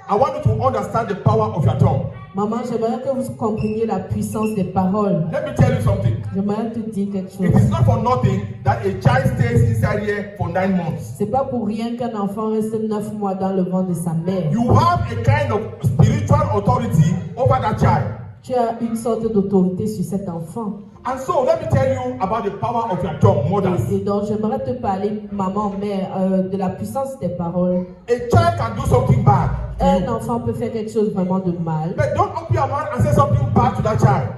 [SPEAKER 1] I want you to understand the power of your tongue.
[SPEAKER 2] maman, j'aimerais que vous compreniez la puissance des paroles.
[SPEAKER 1] Let me tell you something.
[SPEAKER 2] J'aimerais te dire quelque
[SPEAKER 1] It
[SPEAKER 2] chose.
[SPEAKER 1] is not for nothing that a child stays inside here for 9 months.
[SPEAKER 2] C'est pas pour rien qu'un enfant reste 9 mois dans le ventre de sa mère.
[SPEAKER 1] You have a kind of spiritual authority over that child.
[SPEAKER 2] Tu as une sorte d'autorité sur cet enfant.
[SPEAKER 1] And so let me tell you about the power of your tongue, mothers.
[SPEAKER 2] Et donc, j'aimerais te parler, maman, mère, de la puissance des paroles.
[SPEAKER 1] A child can do something bad to
[SPEAKER 2] Un
[SPEAKER 1] you.
[SPEAKER 2] enfant peut faire quelque chose vraiment de mal.
[SPEAKER 1] But don't open your mouth and say something bad to that child.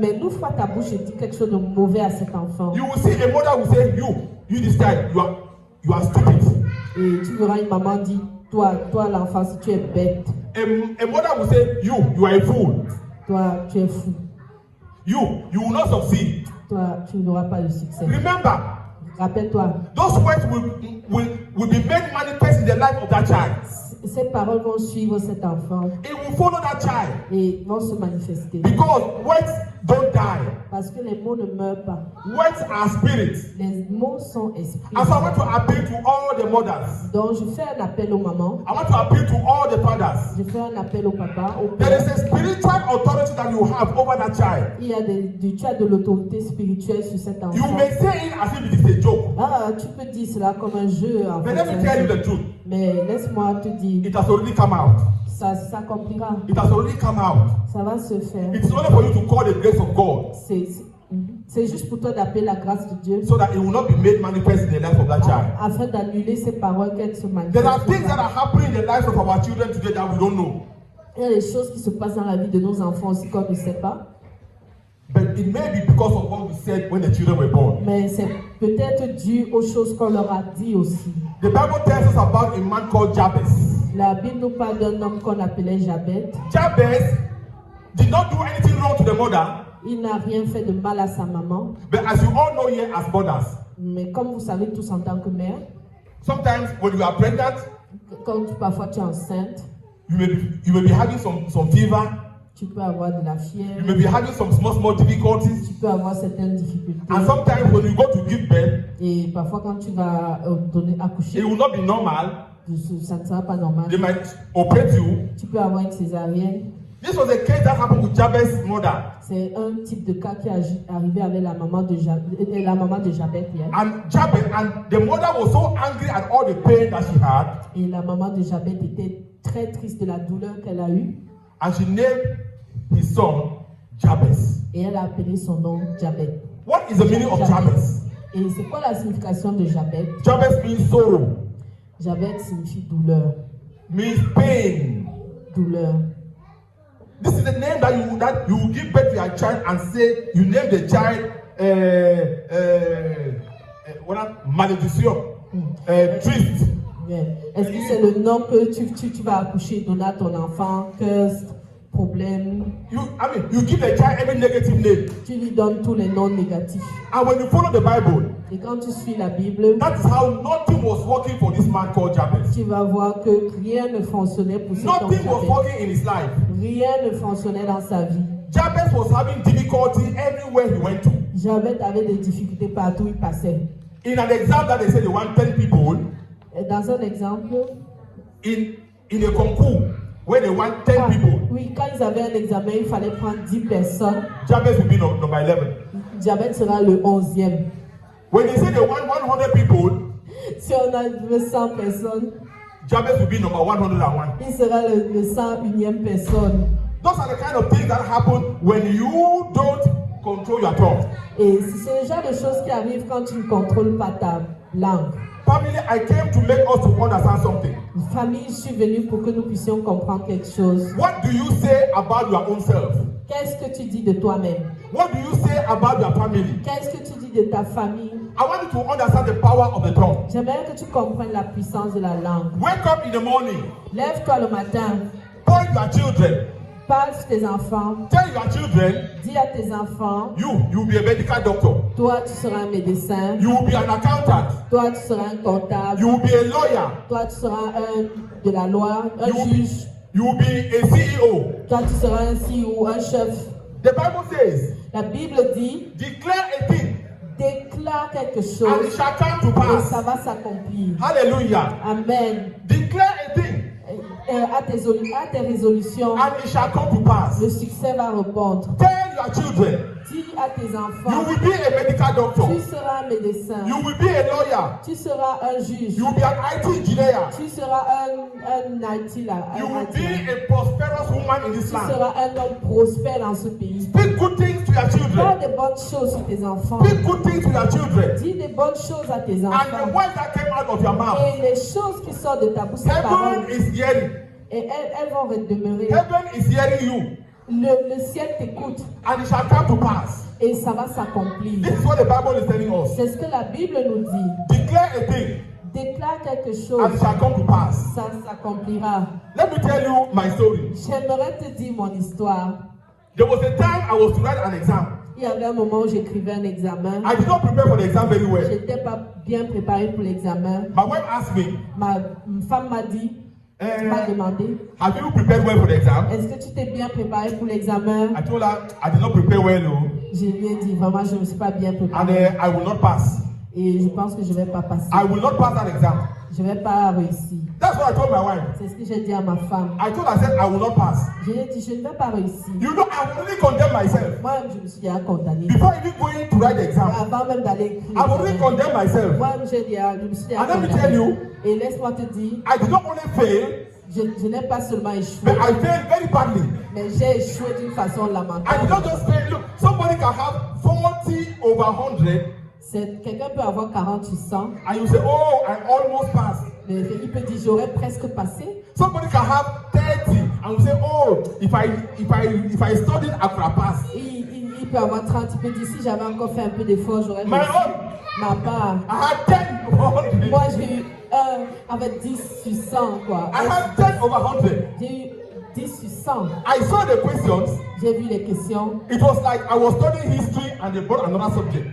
[SPEAKER 2] Mais n'ouvre pas ta bouche et dis quelque chose de mauvais à cet enfant.
[SPEAKER 1] You will see a mother will say, you this child, you are stupid.
[SPEAKER 2] Et tu verras une maman dire, toi l'enfant, si tu es bête,
[SPEAKER 1] A mother will say, you are a fool.
[SPEAKER 2] toi, tu es fou.
[SPEAKER 1] You will not succeed.
[SPEAKER 2] Toi, tu n'auras pas de succès.
[SPEAKER 1] Remember,
[SPEAKER 2] Rappelle-toi,
[SPEAKER 1] those words will be made manifest in the life of that child.
[SPEAKER 2] ces paroles vont suivre cet enfant
[SPEAKER 1] It will follow that child.
[SPEAKER 2] et vont se manifester.
[SPEAKER 1] Because words don't die.
[SPEAKER 2] Parce que les mots ne meurent pas.
[SPEAKER 1] Words are spirits.
[SPEAKER 2] Les mots sont esprits.
[SPEAKER 1] And so I want to appeal to all the mothers.
[SPEAKER 2] Donc, je fais un appel aux mamans.
[SPEAKER 1] I want to appeal to all the fathers.
[SPEAKER 2] Je fais un appel au papa, au
[SPEAKER 1] There
[SPEAKER 2] père.
[SPEAKER 1] is a spiritual authority that you have over that child.
[SPEAKER 2] Il y a tu as de l'autorité spirituelle sur cet enfant.
[SPEAKER 1] You may say it as if it is a joke.
[SPEAKER 2] Ah, tu peux dire cela comme un jeu. En
[SPEAKER 1] But
[SPEAKER 2] fait,
[SPEAKER 1] let me tell you the truth.
[SPEAKER 2] mais laisse-moi te dire,
[SPEAKER 1] It has already come out.
[SPEAKER 2] ça s'accomplira.
[SPEAKER 1] It has already come out.
[SPEAKER 2] Ça va se faire.
[SPEAKER 1] It's only for you to call the grace of God
[SPEAKER 2] C'est juste pour toi d'appeler la grâce de Dieu
[SPEAKER 1] so that it will not be made manifest in the life of that child.
[SPEAKER 2] afin d'annuler ces paroles qu'elles se
[SPEAKER 1] There are things that
[SPEAKER 2] manifestent.
[SPEAKER 1] are happening in the lives of our children today that we don't know.
[SPEAKER 2] Il y a des choses qui se passent dans la vie de nos enfants aussi qu'on ne sait pas.
[SPEAKER 1] But it may be because of what we said when the children were born.
[SPEAKER 2] Mais c'est peut-être dû aux choses qu'on leur a dit aussi.
[SPEAKER 1] The Bible tells us about a man called Jabez.
[SPEAKER 2] La Bible nous parle d'un homme qu'on appelait Jabez.
[SPEAKER 1] Jabez did not do anything wrong to the mother,
[SPEAKER 2] Il n'a rien fait de mal à sa maman.
[SPEAKER 1] but as you all know here as mothers,
[SPEAKER 2] Mais comme vous savez tous en tant que mère,
[SPEAKER 1] sometimes when you are pregnant,
[SPEAKER 2] quand parfois tu es enceinte,
[SPEAKER 1] you may be having some fever,
[SPEAKER 2] tu peux avoir de la
[SPEAKER 1] you
[SPEAKER 2] fièvre,
[SPEAKER 1] may be having some small difficulties,
[SPEAKER 2] tu peux avoir certaines difficultés.
[SPEAKER 1] and sometimes when you go to give birth,
[SPEAKER 2] Et parfois quand tu vas accoucher,
[SPEAKER 1] it will not be normal.
[SPEAKER 2] ça ne sera pas normal.
[SPEAKER 1] They might operate you.
[SPEAKER 2] Tu peux avoir une césarienne.
[SPEAKER 1] This was a case that happened with Jabez's mother.
[SPEAKER 2] C'est un type de cas qui est arrivé avec la maman de Jabez hier.
[SPEAKER 1] And the mother was so angry at all the pain that she had,
[SPEAKER 2] Et la maman de Jabez était très triste de la douleur qu'elle a eue.
[SPEAKER 1] and she named his son Jabez.
[SPEAKER 2] Et elle a appelé son nom Jabez.
[SPEAKER 1] What is the meaning of Jabez?
[SPEAKER 2] Et c'est quoi la signification de Jabez?
[SPEAKER 1] Jabez means sorrow,
[SPEAKER 2] Jabez signifie douleur.
[SPEAKER 1] means pain.
[SPEAKER 2] Douleur.
[SPEAKER 1] This is the name that you give birth to your child and say you name the child malédiction, triste.
[SPEAKER 2] Yeah. Est-ce que c'est le nom que tu vas accoucher, donner à ton enfant, curse, problème?
[SPEAKER 1] You give the child every negative name.
[SPEAKER 2] Tu lui donnes tous les noms négatifs.
[SPEAKER 1] And when you follow the Bible,
[SPEAKER 2] Et quand tu suis la Bible,
[SPEAKER 1] that is how nothing was working for this man called Jabez.
[SPEAKER 2] tu vas voir que rien ne fonctionnait pour cet homme
[SPEAKER 1] Nothing was
[SPEAKER 2] Jabez.
[SPEAKER 1] working in his life.
[SPEAKER 2] Rien ne fonctionnait dans sa vie.
[SPEAKER 1] Jabez was having difficulty everywhere he went to.
[SPEAKER 2] Jabez avait des difficultés partout où il passait.
[SPEAKER 1] In an exam that they said they want 10 people,
[SPEAKER 2] Et dans un exemple,
[SPEAKER 1] in a concours where they want 10 people,
[SPEAKER 2] oui, quand ils avaient un examen, il fallait prendre 10 personnes.
[SPEAKER 1] Jabez will be number 11.
[SPEAKER 2] Jabez sera le 11e.
[SPEAKER 1] When they say they want 100 people,
[SPEAKER 2] Si on a 100 personnes,
[SPEAKER 1] Jabez will be number 101.
[SPEAKER 2] Il sera le 101e personne.
[SPEAKER 1] Those are the kind of things that happen when you don't control your tongue.
[SPEAKER 2] Et c'est le genre de choses qui arrivent quand tu ne contrôles pas ta langue.
[SPEAKER 1] Family, I came to make us to understand something.
[SPEAKER 2] Famille, je suis venue pour que nous puissions comprendre quelque chose.
[SPEAKER 1] What do you say about your own self?
[SPEAKER 2] Qu'est-ce que tu dis de toi-même?
[SPEAKER 1] What do you say about your family?
[SPEAKER 2] Qu'est-ce que tu dis de ta famille?
[SPEAKER 1] I want you to understand the power of the tongue.
[SPEAKER 2] J'aimerais que tu comprennes la puissance de la langue.
[SPEAKER 1] Wake up in the morning.
[SPEAKER 2] Lève-toi le matin.
[SPEAKER 1] Call your children.
[SPEAKER 2] Parle sur tes enfants.
[SPEAKER 1] Tell your children,
[SPEAKER 2] Dis à tes enfants,
[SPEAKER 1] you'll be a medical doctor.
[SPEAKER 2] toi tu seras un médecin.
[SPEAKER 1] You will be an accountant.
[SPEAKER 2] Toi tu seras un comptable.
[SPEAKER 1] You will be a lawyer.
[SPEAKER 2] Toi tu seras un de la loi, un juge.
[SPEAKER 1] You will be a CEO.
[SPEAKER 2] Toi tu seras un CEO, un chef.
[SPEAKER 1] The Bible says,
[SPEAKER 2] La Bible dit,
[SPEAKER 1] declare a thing
[SPEAKER 2] déclare quelque
[SPEAKER 1] and it
[SPEAKER 2] chose
[SPEAKER 1] shall come to
[SPEAKER 2] et ça
[SPEAKER 1] pass.
[SPEAKER 2] va s'accomplir.
[SPEAKER 1] Hallelujah.
[SPEAKER 2] Amen.
[SPEAKER 1] Declare a thing
[SPEAKER 2] À tes résolutions,
[SPEAKER 1] and it shall come to pass.
[SPEAKER 2] le succès va répondre.
[SPEAKER 1] Tell your children,
[SPEAKER 2] Dis à tes
[SPEAKER 1] you
[SPEAKER 2] enfants,
[SPEAKER 1] will be a medical doctor.
[SPEAKER 2] tu seras un médecin.
[SPEAKER 1] You will be a lawyer.
[SPEAKER 2] Tu seras un juge.
[SPEAKER 1] You will be an IT engineer.
[SPEAKER 2] Tu seras un IT là.
[SPEAKER 1] You will
[SPEAKER 2] Un
[SPEAKER 1] be
[SPEAKER 2] IT.
[SPEAKER 1] a prosperous woman in this
[SPEAKER 2] Tu
[SPEAKER 1] land.
[SPEAKER 2] seras un homme prospère dans ce pays.
[SPEAKER 1] Speak good things to your
[SPEAKER 2] Parle
[SPEAKER 1] children.
[SPEAKER 2] des bonnes choses sur tes enfants.
[SPEAKER 1] Speak good things to your children.
[SPEAKER 2] Dis des bonnes choses à tes
[SPEAKER 1] And the
[SPEAKER 2] enfants.
[SPEAKER 1] words that came out of your mouth,
[SPEAKER 2] Et les choses qui sortent de ta bouche, ces
[SPEAKER 1] heaven
[SPEAKER 2] paroles,
[SPEAKER 1] is hearing.
[SPEAKER 2] et elles vont demeurer.
[SPEAKER 1] Heaven is hearing you.
[SPEAKER 2] Le ciel t'écoute
[SPEAKER 1] And it shall come to pass.
[SPEAKER 2] et ça va s'accomplir.
[SPEAKER 1] This is what the Bible is telling us.
[SPEAKER 2] C'est ce que la Bible nous dit.
[SPEAKER 1] Declare a thing
[SPEAKER 2] Déclare quelque
[SPEAKER 1] and
[SPEAKER 2] chose,
[SPEAKER 1] it shall come to pass.
[SPEAKER 2] ça s'accomplira.
[SPEAKER 1] Let me tell you my story.
[SPEAKER 2] J'aimerais te dire mon histoire.
[SPEAKER 1] There was a time I was to write an exam.
[SPEAKER 2] Il y avait un moment où j'écrivais un examen.
[SPEAKER 1] I did not prepare for the exam very well.
[SPEAKER 2] Je n'étais pas bien préparée pour l'examen.
[SPEAKER 1] My wife asked me,
[SPEAKER 2] Ma femme m'a dit, m'a demandé,
[SPEAKER 1] have you prepared well for the exam?
[SPEAKER 2] est-ce que tu t'es bien préparé pour l'examen?
[SPEAKER 1] I told her, I did not prepare well, no.
[SPEAKER 2] Je lui ai dit, vraiment, je ne me suis pas bien
[SPEAKER 1] And
[SPEAKER 2] préparée.
[SPEAKER 1] I will not pass.
[SPEAKER 2] Et je pense que je ne vais pas passer.
[SPEAKER 1] I will not pass that exam.
[SPEAKER 2] Je ne vais pas réussir.
[SPEAKER 1] That's what I told my wife.
[SPEAKER 2] C'est ce que j'ai dit à ma femme.
[SPEAKER 1] I told her, I said, I will not pass.
[SPEAKER 2] Je lui ai dit, je ne vais pas réussir.
[SPEAKER 1] You know, I already condemned myself.
[SPEAKER 2] Moi, je me suis déjà condamnée.
[SPEAKER 1] Before even going to write the exam,
[SPEAKER 2] Avant même d'aller écrire.
[SPEAKER 1] I've already condemned myself.
[SPEAKER 2] Moi, je me suis déjà
[SPEAKER 1] And let me
[SPEAKER 2] condamnée.
[SPEAKER 1] tell you,
[SPEAKER 2] Et laisse-moi te dire,
[SPEAKER 1] I did not only fail,
[SPEAKER 2] je n'ai pas seulement échoué,
[SPEAKER 1] but I failed very badly.
[SPEAKER 2] mais j'ai échoué d'une façon
[SPEAKER 1] I did
[SPEAKER 2] lamentable.
[SPEAKER 1] not just fail. Look, somebody can have 40 over 100,
[SPEAKER 2] Quelqu'un peut avoir 4800,
[SPEAKER 1] and you say, oh, I almost passed.
[SPEAKER 2] mais il peut dire j'aurais presque passé.
[SPEAKER 1] Somebody can have 30, and you say, oh, if I studied, I could have passed.
[SPEAKER 2] Il peut avoir 30, il peut dire si j'avais encore fait un peu d'effort, j'aurais
[SPEAKER 1] My
[SPEAKER 2] réussi.
[SPEAKER 1] own,
[SPEAKER 2] Ma part.
[SPEAKER 1] I had 10 over 100.
[SPEAKER 2] Moi, j'ai eu 1 avec 10 sur 100, quoi.
[SPEAKER 1] I had 10 over 100.
[SPEAKER 2] J'ai eu 10 sur 100.
[SPEAKER 1] I saw the questions.
[SPEAKER 2] J'ai vu les questions.
[SPEAKER 1] It was like I was studying history and they brought another subject.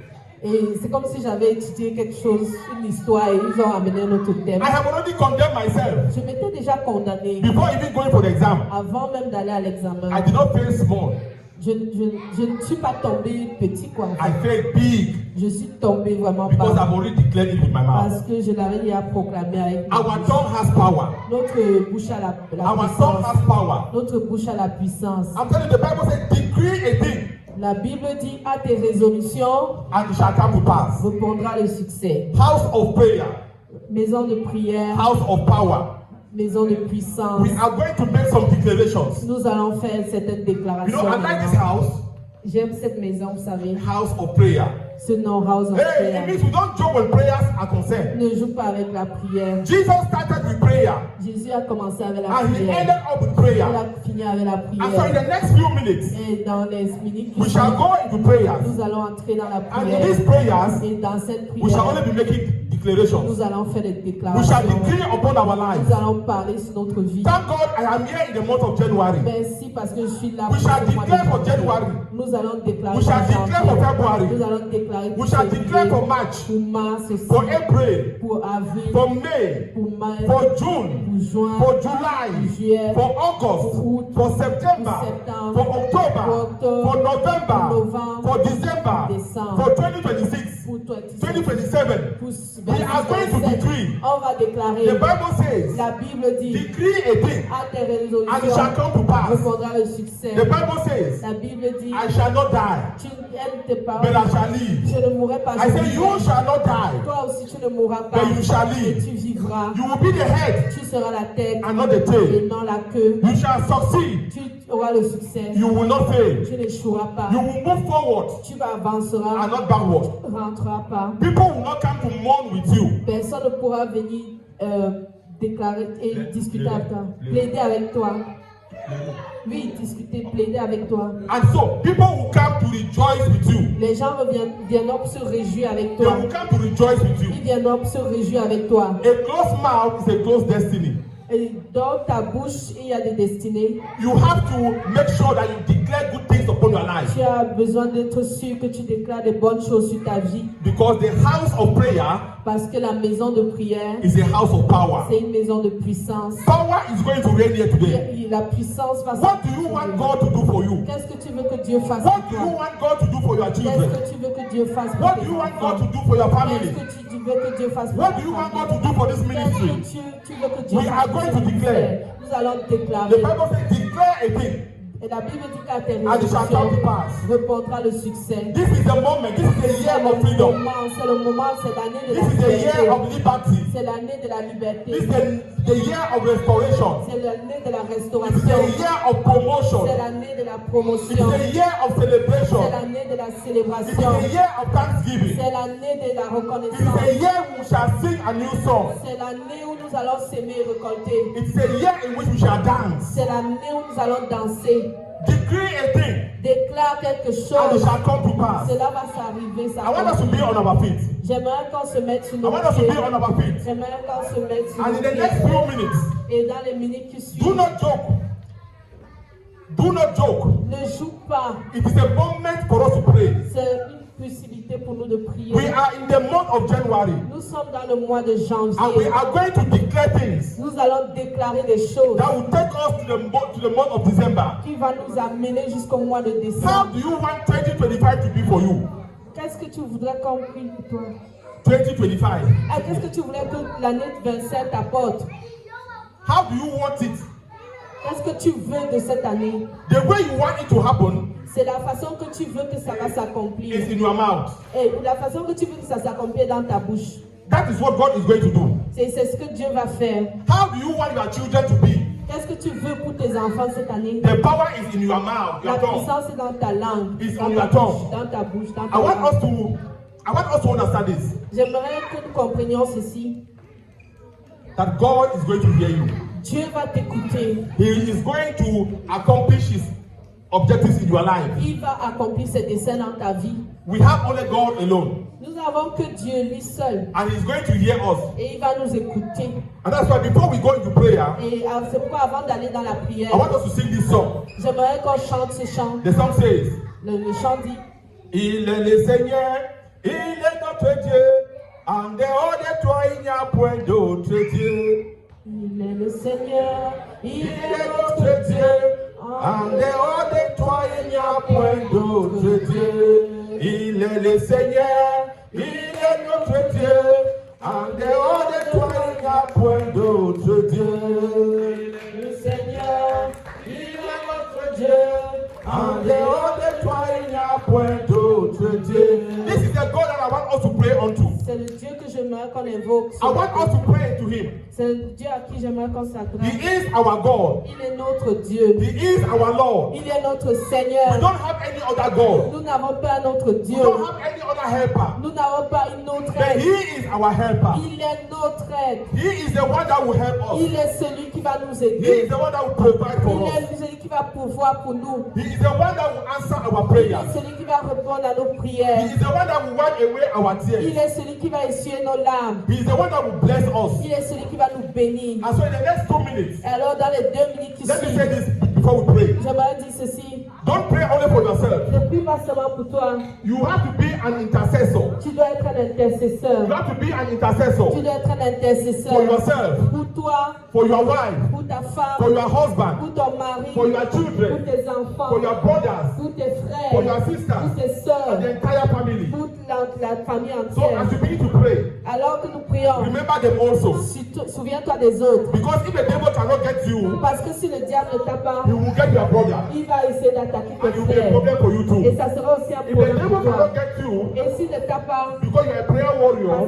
[SPEAKER 2] Et c'est comme si j'avais étudié quelque chose, une histoire, et ils ont amené un autre thème.
[SPEAKER 1] I have already condemned myself
[SPEAKER 2] Je m'étais déjà condamnée
[SPEAKER 1] before even going for the exam.
[SPEAKER 2] avant même d'aller à l'examen.
[SPEAKER 1] I did not fail small.
[SPEAKER 2] Je ne suis pas tombée petit, quoi.
[SPEAKER 1] I failed big
[SPEAKER 2] Je suis tombée vraiment
[SPEAKER 1] because
[SPEAKER 2] bas.
[SPEAKER 1] I've already declared it in my mouth.
[SPEAKER 2] Parce que je l'avais déjà proclamé avec ma
[SPEAKER 1] Our
[SPEAKER 2] bouche.
[SPEAKER 1] tongue has power.
[SPEAKER 2] Notre bouche a la
[SPEAKER 1] Our tongue
[SPEAKER 2] puissance.
[SPEAKER 1] has power.
[SPEAKER 2] Notre bouche a la puissance.
[SPEAKER 1] I'm telling you, the Bible says, decree a thing
[SPEAKER 2] La Bible dit à tes résolutions
[SPEAKER 1] and it shall come to pass.
[SPEAKER 2] répondra le succès.
[SPEAKER 1] House of prayer,
[SPEAKER 2] Maison de prière,
[SPEAKER 1] house of power.
[SPEAKER 2] maison de puissance.
[SPEAKER 1] We are going to make some declarations.
[SPEAKER 2] Nous allons faire certaines
[SPEAKER 1] You
[SPEAKER 2] déclarations.
[SPEAKER 1] know, I like this
[SPEAKER 2] maintenant.
[SPEAKER 1] house,
[SPEAKER 2] J'aime cette maison, vous savez.
[SPEAKER 1] house of prayer.
[SPEAKER 2] Ce nom House of
[SPEAKER 1] Hey, it
[SPEAKER 2] Prayer.
[SPEAKER 1] means we don't joke when prayers are concerned.
[SPEAKER 2] Ne joue pas avec la prière.
[SPEAKER 1] Jesus started with prayer
[SPEAKER 2] Jésus a commencé avec la
[SPEAKER 1] and he
[SPEAKER 2] prière.
[SPEAKER 1] ended up with
[SPEAKER 2] Il
[SPEAKER 1] prayer.
[SPEAKER 2] a fini avec la
[SPEAKER 1] And so in
[SPEAKER 2] prière.
[SPEAKER 1] the next few minutes,
[SPEAKER 2] Et dans les minutes qui
[SPEAKER 1] we shall
[SPEAKER 2] suivent,
[SPEAKER 1] go into prayers.
[SPEAKER 2] nous allons entrer dans la
[SPEAKER 1] And in these
[SPEAKER 2] prière.
[SPEAKER 1] prayers,
[SPEAKER 2] Et dans cette
[SPEAKER 1] we shall
[SPEAKER 2] prière,
[SPEAKER 1] only be making declarations.
[SPEAKER 2] nous allons faire des
[SPEAKER 1] We shall
[SPEAKER 2] déclarations.
[SPEAKER 1] declare upon our
[SPEAKER 2] Nous
[SPEAKER 1] lives.
[SPEAKER 2] allons parler sur notre vie.
[SPEAKER 1] Thank God I am here in the month of January.
[SPEAKER 2] Merci parce que je suis là
[SPEAKER 1] We
[SPEAKER 2] pour
[SPEAKER 1] shall
[SPEAKER 2] ce mois de
[SPEAKER 1] declare for
[SPEAKER 2] janvier.
[SPEAKER 1] January.
[SPEAKER 2] Nous allons déclarer
[SPEAKER 1] We shall
[SPEAKER 2] pour
[SPEAKER 1] declare for
[SPEAKER 2] janvier.
[SPEAKER 1] February.
[SPEAKER 2] Nous allons déclarer pour
[SPEAKER 1] We shall
[SPEAKER 2] février,
[SPEAKER 1] declare for March,
[SPEAKER 2] pour mars aussi,
[SPEAKER 1] for April,
[SPEAKER 2] pour avril,
[SPEAKER 1] for May,
[SPEAKER 2] pour mai,
[SPEAKER 1] for June,
[SPEAKER 2] pour juin,
[SPEAKER 1] for
[SPEAKER 2] pour
[SPEAKER 1] July,
[SPEAKER 2] juillet,
[SPEAKER 1] for August,
[SPEAKER 2] pour août,
[SPEAKER 1] for September,
[SPEAKER 2] pour septembre,
[SPEAKER 1] for October,
[SPEAKER 2] pour octobre,
[SPEAKER 1] for November,
[SPEAKER 2] pour novembre,
[SPEAKER 1] for December,
[SPEAKER 2] décembre,
[SPEAKER 1] for 2026,
[SPEAKER 2] pour 27,
[SPEAKER 1] 2027.
[SPEAKER 2] pour
[SPEAKER 1] We are going to
[SPEAKER 2] 27.
[SPEAKER 1] decree.
[SPEAKER 2] On va déclarer.
[SPEAKER 1] The Bible says,
[SPEAKER 2] La Bible dit
[SPEAKER 1] decree a thing
[SPEAKER 2] à tes
[SPEAKER 1] and it shall
[SPEAKER 2] résolutions
[SPEAKER 1] come to pass.
[SPEAKER 2] répondra le succès.
[SPEAKER 1] The Bible says,
[SPEAKER 2] La Bible dit
[SPEAKER 1] I shall not die,
[SPEAKER 2] tu aimes tes parents,
[SPEAKER 1] but I shall live.
[SPEAKER 2] je ne mourrai pas.
[SPEAKER 1] I
[SPEAKER 2] je
[SPEAKER 1] say,
[SPEAKER 2] vivrai.
[SPEAKER 1] you shall not die,
[SPEAKER 2] Toi aussi tu ne mourras pas,
[SPEAKER 1] but you shall
[SPEAKER 2] et
[SPEAKER 1] live.
[SPEAKER 2] tu vivras. vivras.
[SPEAKER 1] You will be the head
[SPEAKER 2] Tu seras la tête
[SPEAKER 1] and not the
[SPEAKER 2] et
[SPEAKER 1] tail.
[SPEAKER 2] non la queue.
[SPEAKER 1] You shall succeed.
[SPEAKER 2] Tu auras le succès.
[SPEAKER 1] You will not fail.
[SPEAKER 2] Tu n'échoueras pas.
[SPEAKER 1] You will move forward
[SPEAKER 2] Tu avanceras.
[SPEAKER 1] and not backward.
[SPEAKER 2] Tu ne rentreras pas.
[SPEAKER 1] People will not come to mourn with you.
[SPEAKER 2] Personne ne pourra venir déclarer et discuter avec toi. Plaider avec toi. Oui, discuter, plaider avec toi.
[SPEAKER 1] And so, people will come to rejoice with you.
[SPEAKER 2] Les gens viendront se réjouir avec
[SPEAKER 1] They
[SPEAKER 2] toi.
[SPEAKER 1] will come to rejoice with you.
[SPEAKER 2] Ils viendront se réjouir avec toi.
[SPEAKER 1] A closed mouth is a closed destiny.
[SPEAKER 2] Et dans ta bouche, il y a des destinées.
[SPEAKER 1] You have to make sure that you declare good things upon your life.
[SPEAKER 2] Tu as besoin d'être sûr que tu déclares des bonnes choses sur ta vie.
[SPEAKER 1] Because the house of prayer
[SPEAKER 2] Parce que la maison de prière,
[SPEAKER 1] is a house of power.
[SPEAKER 2] c'est une maison de puissance.
[SPEAKER 1] Power is going to reign here today.
[SPEAKER 2] La puissance va
[SPEAKER 1] What do you want God to do for you?
[SPEAKER 2] Qu'est-ce que tu veux que Dieu fasse
[SPEAKER 1] What
[SPEAKER 2] pour
[SPEAKER 1] do you
[SPEAKER 2] toi?
[SPEAKER 1] want God to do for your
[SPEAKER 2] Qu'est-ce
[SPEAKER 1] children?
[SPEAKER 2] que tu veux que Dieu fasse pour
[SPEAKER 1] What
[SPEAKER 2] tes
[SPEAKER 1] do you want
[SPEAKER 2] enfants?
[SPEAKER 1] God to do for your
[SPEAKER 2] Qu'est-ce
[SPEAKER 1] family?
[SPEAKER 2] que tu veux que Dieu fasse pour
[SPEAKER 1] What
[SPEAKER 2] ta
[SPEAKER 1] do you want God
[SPEAKER 2] famille?
[SPEAKER 1] to do for this
[SPEAKER 2] Qu'est-ce
[SPEAKER 1] ministry?
[SPEAKER 2] que tu veux que Dieu
[SPEAKER 1] We
[SPEAKER 2] fasse
[SPEAKER 1] are
[SPEAKER 2] pour
[SPEAKER 1] going
[SPEAKER 2] ce
[SPEAKER 1] to declare.
[SPEAKER 2] ministère? Nous allons
[SPEAKER 1] The
[SPEAKER 2] déclarer.
[SPEAKER 1] Bible says, declare a thing,
[SPEAKER 2] Et la Bible dit qu'à tes
[SPEAKER 1] and it shall come to pass.
[SPEAKER 2] répondra le succès.
[SPEAKER 1] This is the moment. This is the
[SPEAKER 2] C'est
[SPEAKER 1] year
[SPEAKER 2] le
[SPEAKER 1] of freedom.
[SPEAKER 2] moment, c'est le moment, c'est l'année de
[SPEAKER 1] This is the year
[SPEAKER 2] la
[SPEAKER 1] of
[SPEAKER 2] liberté.
[SPEAKER 1] liberty.
[SPEAKER 2] C'est l'année de la
[SPEAKER 1] This
[SPEAKER 2] liberté.
[SPEAKER 1] is the year of restoration.
[SPEAKER 2] C'est l'année de la
[SPEAKER 1] This is
[SPEAKER 2] restauration.
[SPEAKER 1] the year of promotion.
[SPEAKER 2] C'est l'année de la
[SPEAKER 1] It's
[SPEAKER 2] promotion.
[SPEAKER 1] the year of
[SPEAKER 2] C'est
[SPEAKER 1] celebration.
[SPEAKER 2] l'année de la
[SPEAKER 1] It's
[SPEAKER 2] célébration.
[SPEAKER 1] the year of thanksgiving.
[SPEAKER 2] C'est l'année de la
[SPEAKER 1] It's
[SPEAKER 2] reconnaissance.
[SPEAKER 1] the year we shall sing a new song.
[SPEAKER 2] C'est l'année où nous allons s'aimer et récolter.
[SPEAKER 1] It's the year in which we shall dance.
[SPEAKER 2] C'est l'année où nous allons danser.
[SPEAKER 1] Decree a thing,
[SPEAKER 2] Déclare quelque
[SPEAKER 1] and it
[SPEAKER 2] chose.
[SPEAKER 1] shall come to pass.
[SPEAKER 2] Cela va s'arriver. Ça
[SPEAKER 1] I want us to be on our feet.
[SPEAKER 2] J'aimerais qu'on se mette sur
[SPEAKER 1] I
[SPEAKER 2] nos
[SPEAKER 1] want us to
[SPEAKER 2] pieds.
[SPEAKER 1] be on our feet.
[SPEAKER 2] J'aimerais qu'on se mette sur
[SPEAKER 1] And
[SPEAKER 2] nos
[SPEAKER 1] in the next
[SPEAKER 2] pieds.
[SPEAKER 1] few minutes,
[SPEAKER 2] Et dans les minutes qui
[SPEAKER 1] do
[SPEAKER 2] suivent,
[SPEAKER 1] not joke. Do not joke.
[SPEAKER 2] ne joue pas.
[SPEAKER 1] It is a moment for us to pray.
[SPEAKER 2] C'est une possibilité pour nous de prier.
[SPEAKER 1] We are in the month of January,
[SPEAKER 2] Nous sommes dans le mois de
[SPEAKER 1] and we
[SPEAKER 2] janvier.
[SPEAKER 1] are going to declare things
[SPEAKER 2] Nous allons déclarer des choses
[SPEAKER 1] that will take us to the month of December.
[SPEAKER 2] qui vont nous amener jusqu'au mois de
[SPEAKER 1] How
[SPEAKER 2] décembre.
[SPEAKER 1] do you want 2025 to be for you?
[SPEAKER 2] Qu'est-ce que tu voudrais qu'on prie pour toi?
[SPEAKER 1] 2025.
[SPEAKER 2] Ah, qu'est-ce que tu voudrais que l'année 27 t'apporte?
[SPEAKER 1] How do you want it?
[SPEAKER 2] Qu'est-ce que tu veux de cette année?
[SPEAKER 1] The way you want it to happen
[SPEAKER 2] C'est la façon que tu veux que ça va s'accomplir.
[SPEAKER 1] is in your mouth.
[SPEAKER 2] Et la façon que tu veux que ça s'accomplisse dans ta bouche.
[SPEAKER 1] That is what God is going to do.
[SPEAKER 2] C'est ce que Dieu va faire.
[SPEAKER 1] How do you want your children to be?
[SPEAKER 2] Qu'est-ce que tu veux pour tes enfants cette année?
[SPEAKER 1] The power is in your mouth,
[SPEAKER 2] La
[SPEAKER 1] your tongue.
[SPEAKER 2] puissance est dans ta langue,
[SPEAKER 1] It's
[SPEAKER 2] dans
[SPEAKER 1] on
[SPEAKER 2] ta
[SPEAKER 1] your
[SPEAKER 2] bouche,
[SPEAKER 1] tongue.
[SPEAKER 2] dans ta bouche, dans
[SPEAKER 1] I
[SPEAKER 2] ta
[SPEAKER 1] want
[SPEAKER 2] langue.
[SPEAKER 1] us to understand this.
[SPEAKER 2] J'aimerais que nous comprenions ceci.
[SPEAKER 1] That God is going to hear you.
[SPEAKER 2] Dieu va t'écouter.
[SPEAKER 1] He is going to accomplish His objectives in your life.
[SPEAKER 2] Il va accomplir ses desseins dans ta vie.
[SPEAKER 1] We have only God alone,
[SPEAKER 2] Nous n'avons que Dieu, lui seul.
[SPEAKER 1] and He's going to hear us.
[SPEAKER 2] Et il va nous écouter.
[SPEAKER 1] And that's why before we go into prayer,
[SPEAKER 2] Et c'est pourquoi avant d'aller dans la prière,
[SPEAKER 1] I want us to sing this song.
[SPEAKER 2] j'aimerais qu'on chante ce chant.
[SPEAKER 1] The song says,
[SPEAKER 2] Le chant dit,
[SPEAKER 1] Il est le Seigneur, il est notre Dieu, en dehors de toi il n'y a point d'autre Dieu.
[SPEAKER 2] il est le Seigneur, il
[SPEAKER 1] Il
[SPEAKER 2] est
[SPEAKER 1] est
[SPEAKER 2] notre
[SPEAKER 1] notre
[SPEAKER 2] Dieu.
[SPEAKER 1] Dieu, en dehors de toi il n'y a point d'autre Dieu. Il est le Seigneur, il est notre Dieu, en dehors de toi il n'y a point d'autre Dieu.
[SPEAKER 2] Le Seigneur, il est notre Dieu.
[SPEAKER 1] En dehors de toi il n'y a point d'autre Dieu. This is the God that I want us to pray unto.
[SPEAKER 2] C'est le Dieu que j'aimerais qu'on évoque.
[SPEAKER 1] I want us to pray to Him.
[SPEAKER 2] C'est le Dieu à qui j'aimerais qu'on
[SPEAKER 1] He
[SPEAKER 2] s'adresse.
[SPEAKER 1] is our God.
[SPEAKER 2] Il est notre Dieu.
[SPEAKER 1] He is our Lord.
[SPEAKER 2] Il est notre
[SPEAKER 1] We
[SPEAKER 2] Seigneur.
[SPEAKER 1] don't have any other God.
[SPEAKER 2] Nous n'avons pas un autre
[SPEAKER 1] We
[SPEAKER 2] Dieu.
[SPEAKER 1] don't have any other helper.
[SPEAKER 2] Nous n'avons pas une autre
[SPEAKER 1] But
[SPEAKER 2] aide.
[SPEAKER 1] He is our helper.
[SPEAKER 2] Il est notre aide.
[SPEAKER 1] He is the one that will help us.
[SPEAKER 2] Il est celui qui va nous
[SPEAKER 1] He is
[SPEAKER 2] aider.
[SPEAKER 1] the one that will provide for
[SPEAKER 2] Il
[SPEAKER 1] us.
[SPEAKER 2] est celui qui va pouvoir pour nous.
[SPEAKER 1] He is the one that will answer our
[SPEAKER 2] Il
[SPEAKER 1] prayers.
[SPEAKER 2] est celui qui va répondre à nos
[SPEAKER 1] He
[SPEAKER 2] prières.
[SPEAKER 1] is the one that will wipe away our tears.
[SPEAKER 2] Il est celui qui va essuyer nos larmes.
[SPEAKER 1] He is the one that will bless us.
[SPEAKER 2] Il est celui qui va nous bénir.
[SPEAKER 1] And so in the next 2 minutes,
[SPEAKER 2] Alors dans les 2 minutes qui
[SPEAKER 1] let me say
[SPEAKER 2] suivent,
[SPEAKER 1] this before we pray.
[SPEAKER 2] j'aimerais dire ceci.
[SPEAKER 1] Don't pray only for yourself.
[SPEAKER 2] Ne prie pas seulement pour toi.
[SPEAKER 1] You have to be an intercessor.
[SPEAKER 2] Tu dois être un intercesseur.
[SPEAKER 1] You have to be an intercessor
[SPEAKER 2] Tu dois être un intercesseur.
[SPEAKER 1] for yourself,
[SPEAKER 2] Pour toi,
[SPEAKER 1] for your wife,
[SPEAKER 2] pour ta
[SPEAKER 1] for
[SPEAKER 2] femme,
[SPEAKER 1] your husband,
[SPEAKER 2] pour ton mari,
[SPEAKER 1] for your
[SPEAKER 2] pour
[SPEAKER 1] children,
[SPEAKER 2] tes enfants,
[SPEAKER 1] for your brothers,
[SPEAKER 2] pour tes
[SPEAKER 1] for your
[SPEAKER 2] frères, pour
[SPEAKER 1] sisters,
[SPEAKER 2] tes
[SPEAKER 1] and
[SPEAKER 2] soeurs,
[SPEAKER 1] the entire family.
[SPEAKER 2] pour la famille
[SPEAKER 1] So
[SPEAKER 2] entière.
[SPEAKER 1] as you begin to pray,
[SPEAKER 2] Alors que nous prions,
[SPEAKER 1] remember them also.
[SPEAKER 2] souviens-toi des autres.
[SPEAKER 1] Because if the devil cannot get you,
[SPEAKER 2] Parce que si le diable ne t'a pas,
[SPEAKER 1] he will get your brother.
[SPEAKER 2] il va essayer d'attaquer
[SPEAKER 1] And it
[SPEAKER 2] tes
[SPEAKER 1] will be a
[SPEAKER 2] frères.
[SPEAKER 1] problem for you
[SPEAKER 2] Et
[SPEAKER 1] too.
[SPEAKER 2] ça sera aussi un
[SPEAKER 1] If the
[SPEAKER 2] problème
[SPEAKER 1] devil
[SPEAKER 2] pour toi.
[SPEAKER 1] cannot get you,
[SPEAKER 2] Et s'il ne t'a pas,
[SPEAKER 1] because you're a prayer warrior,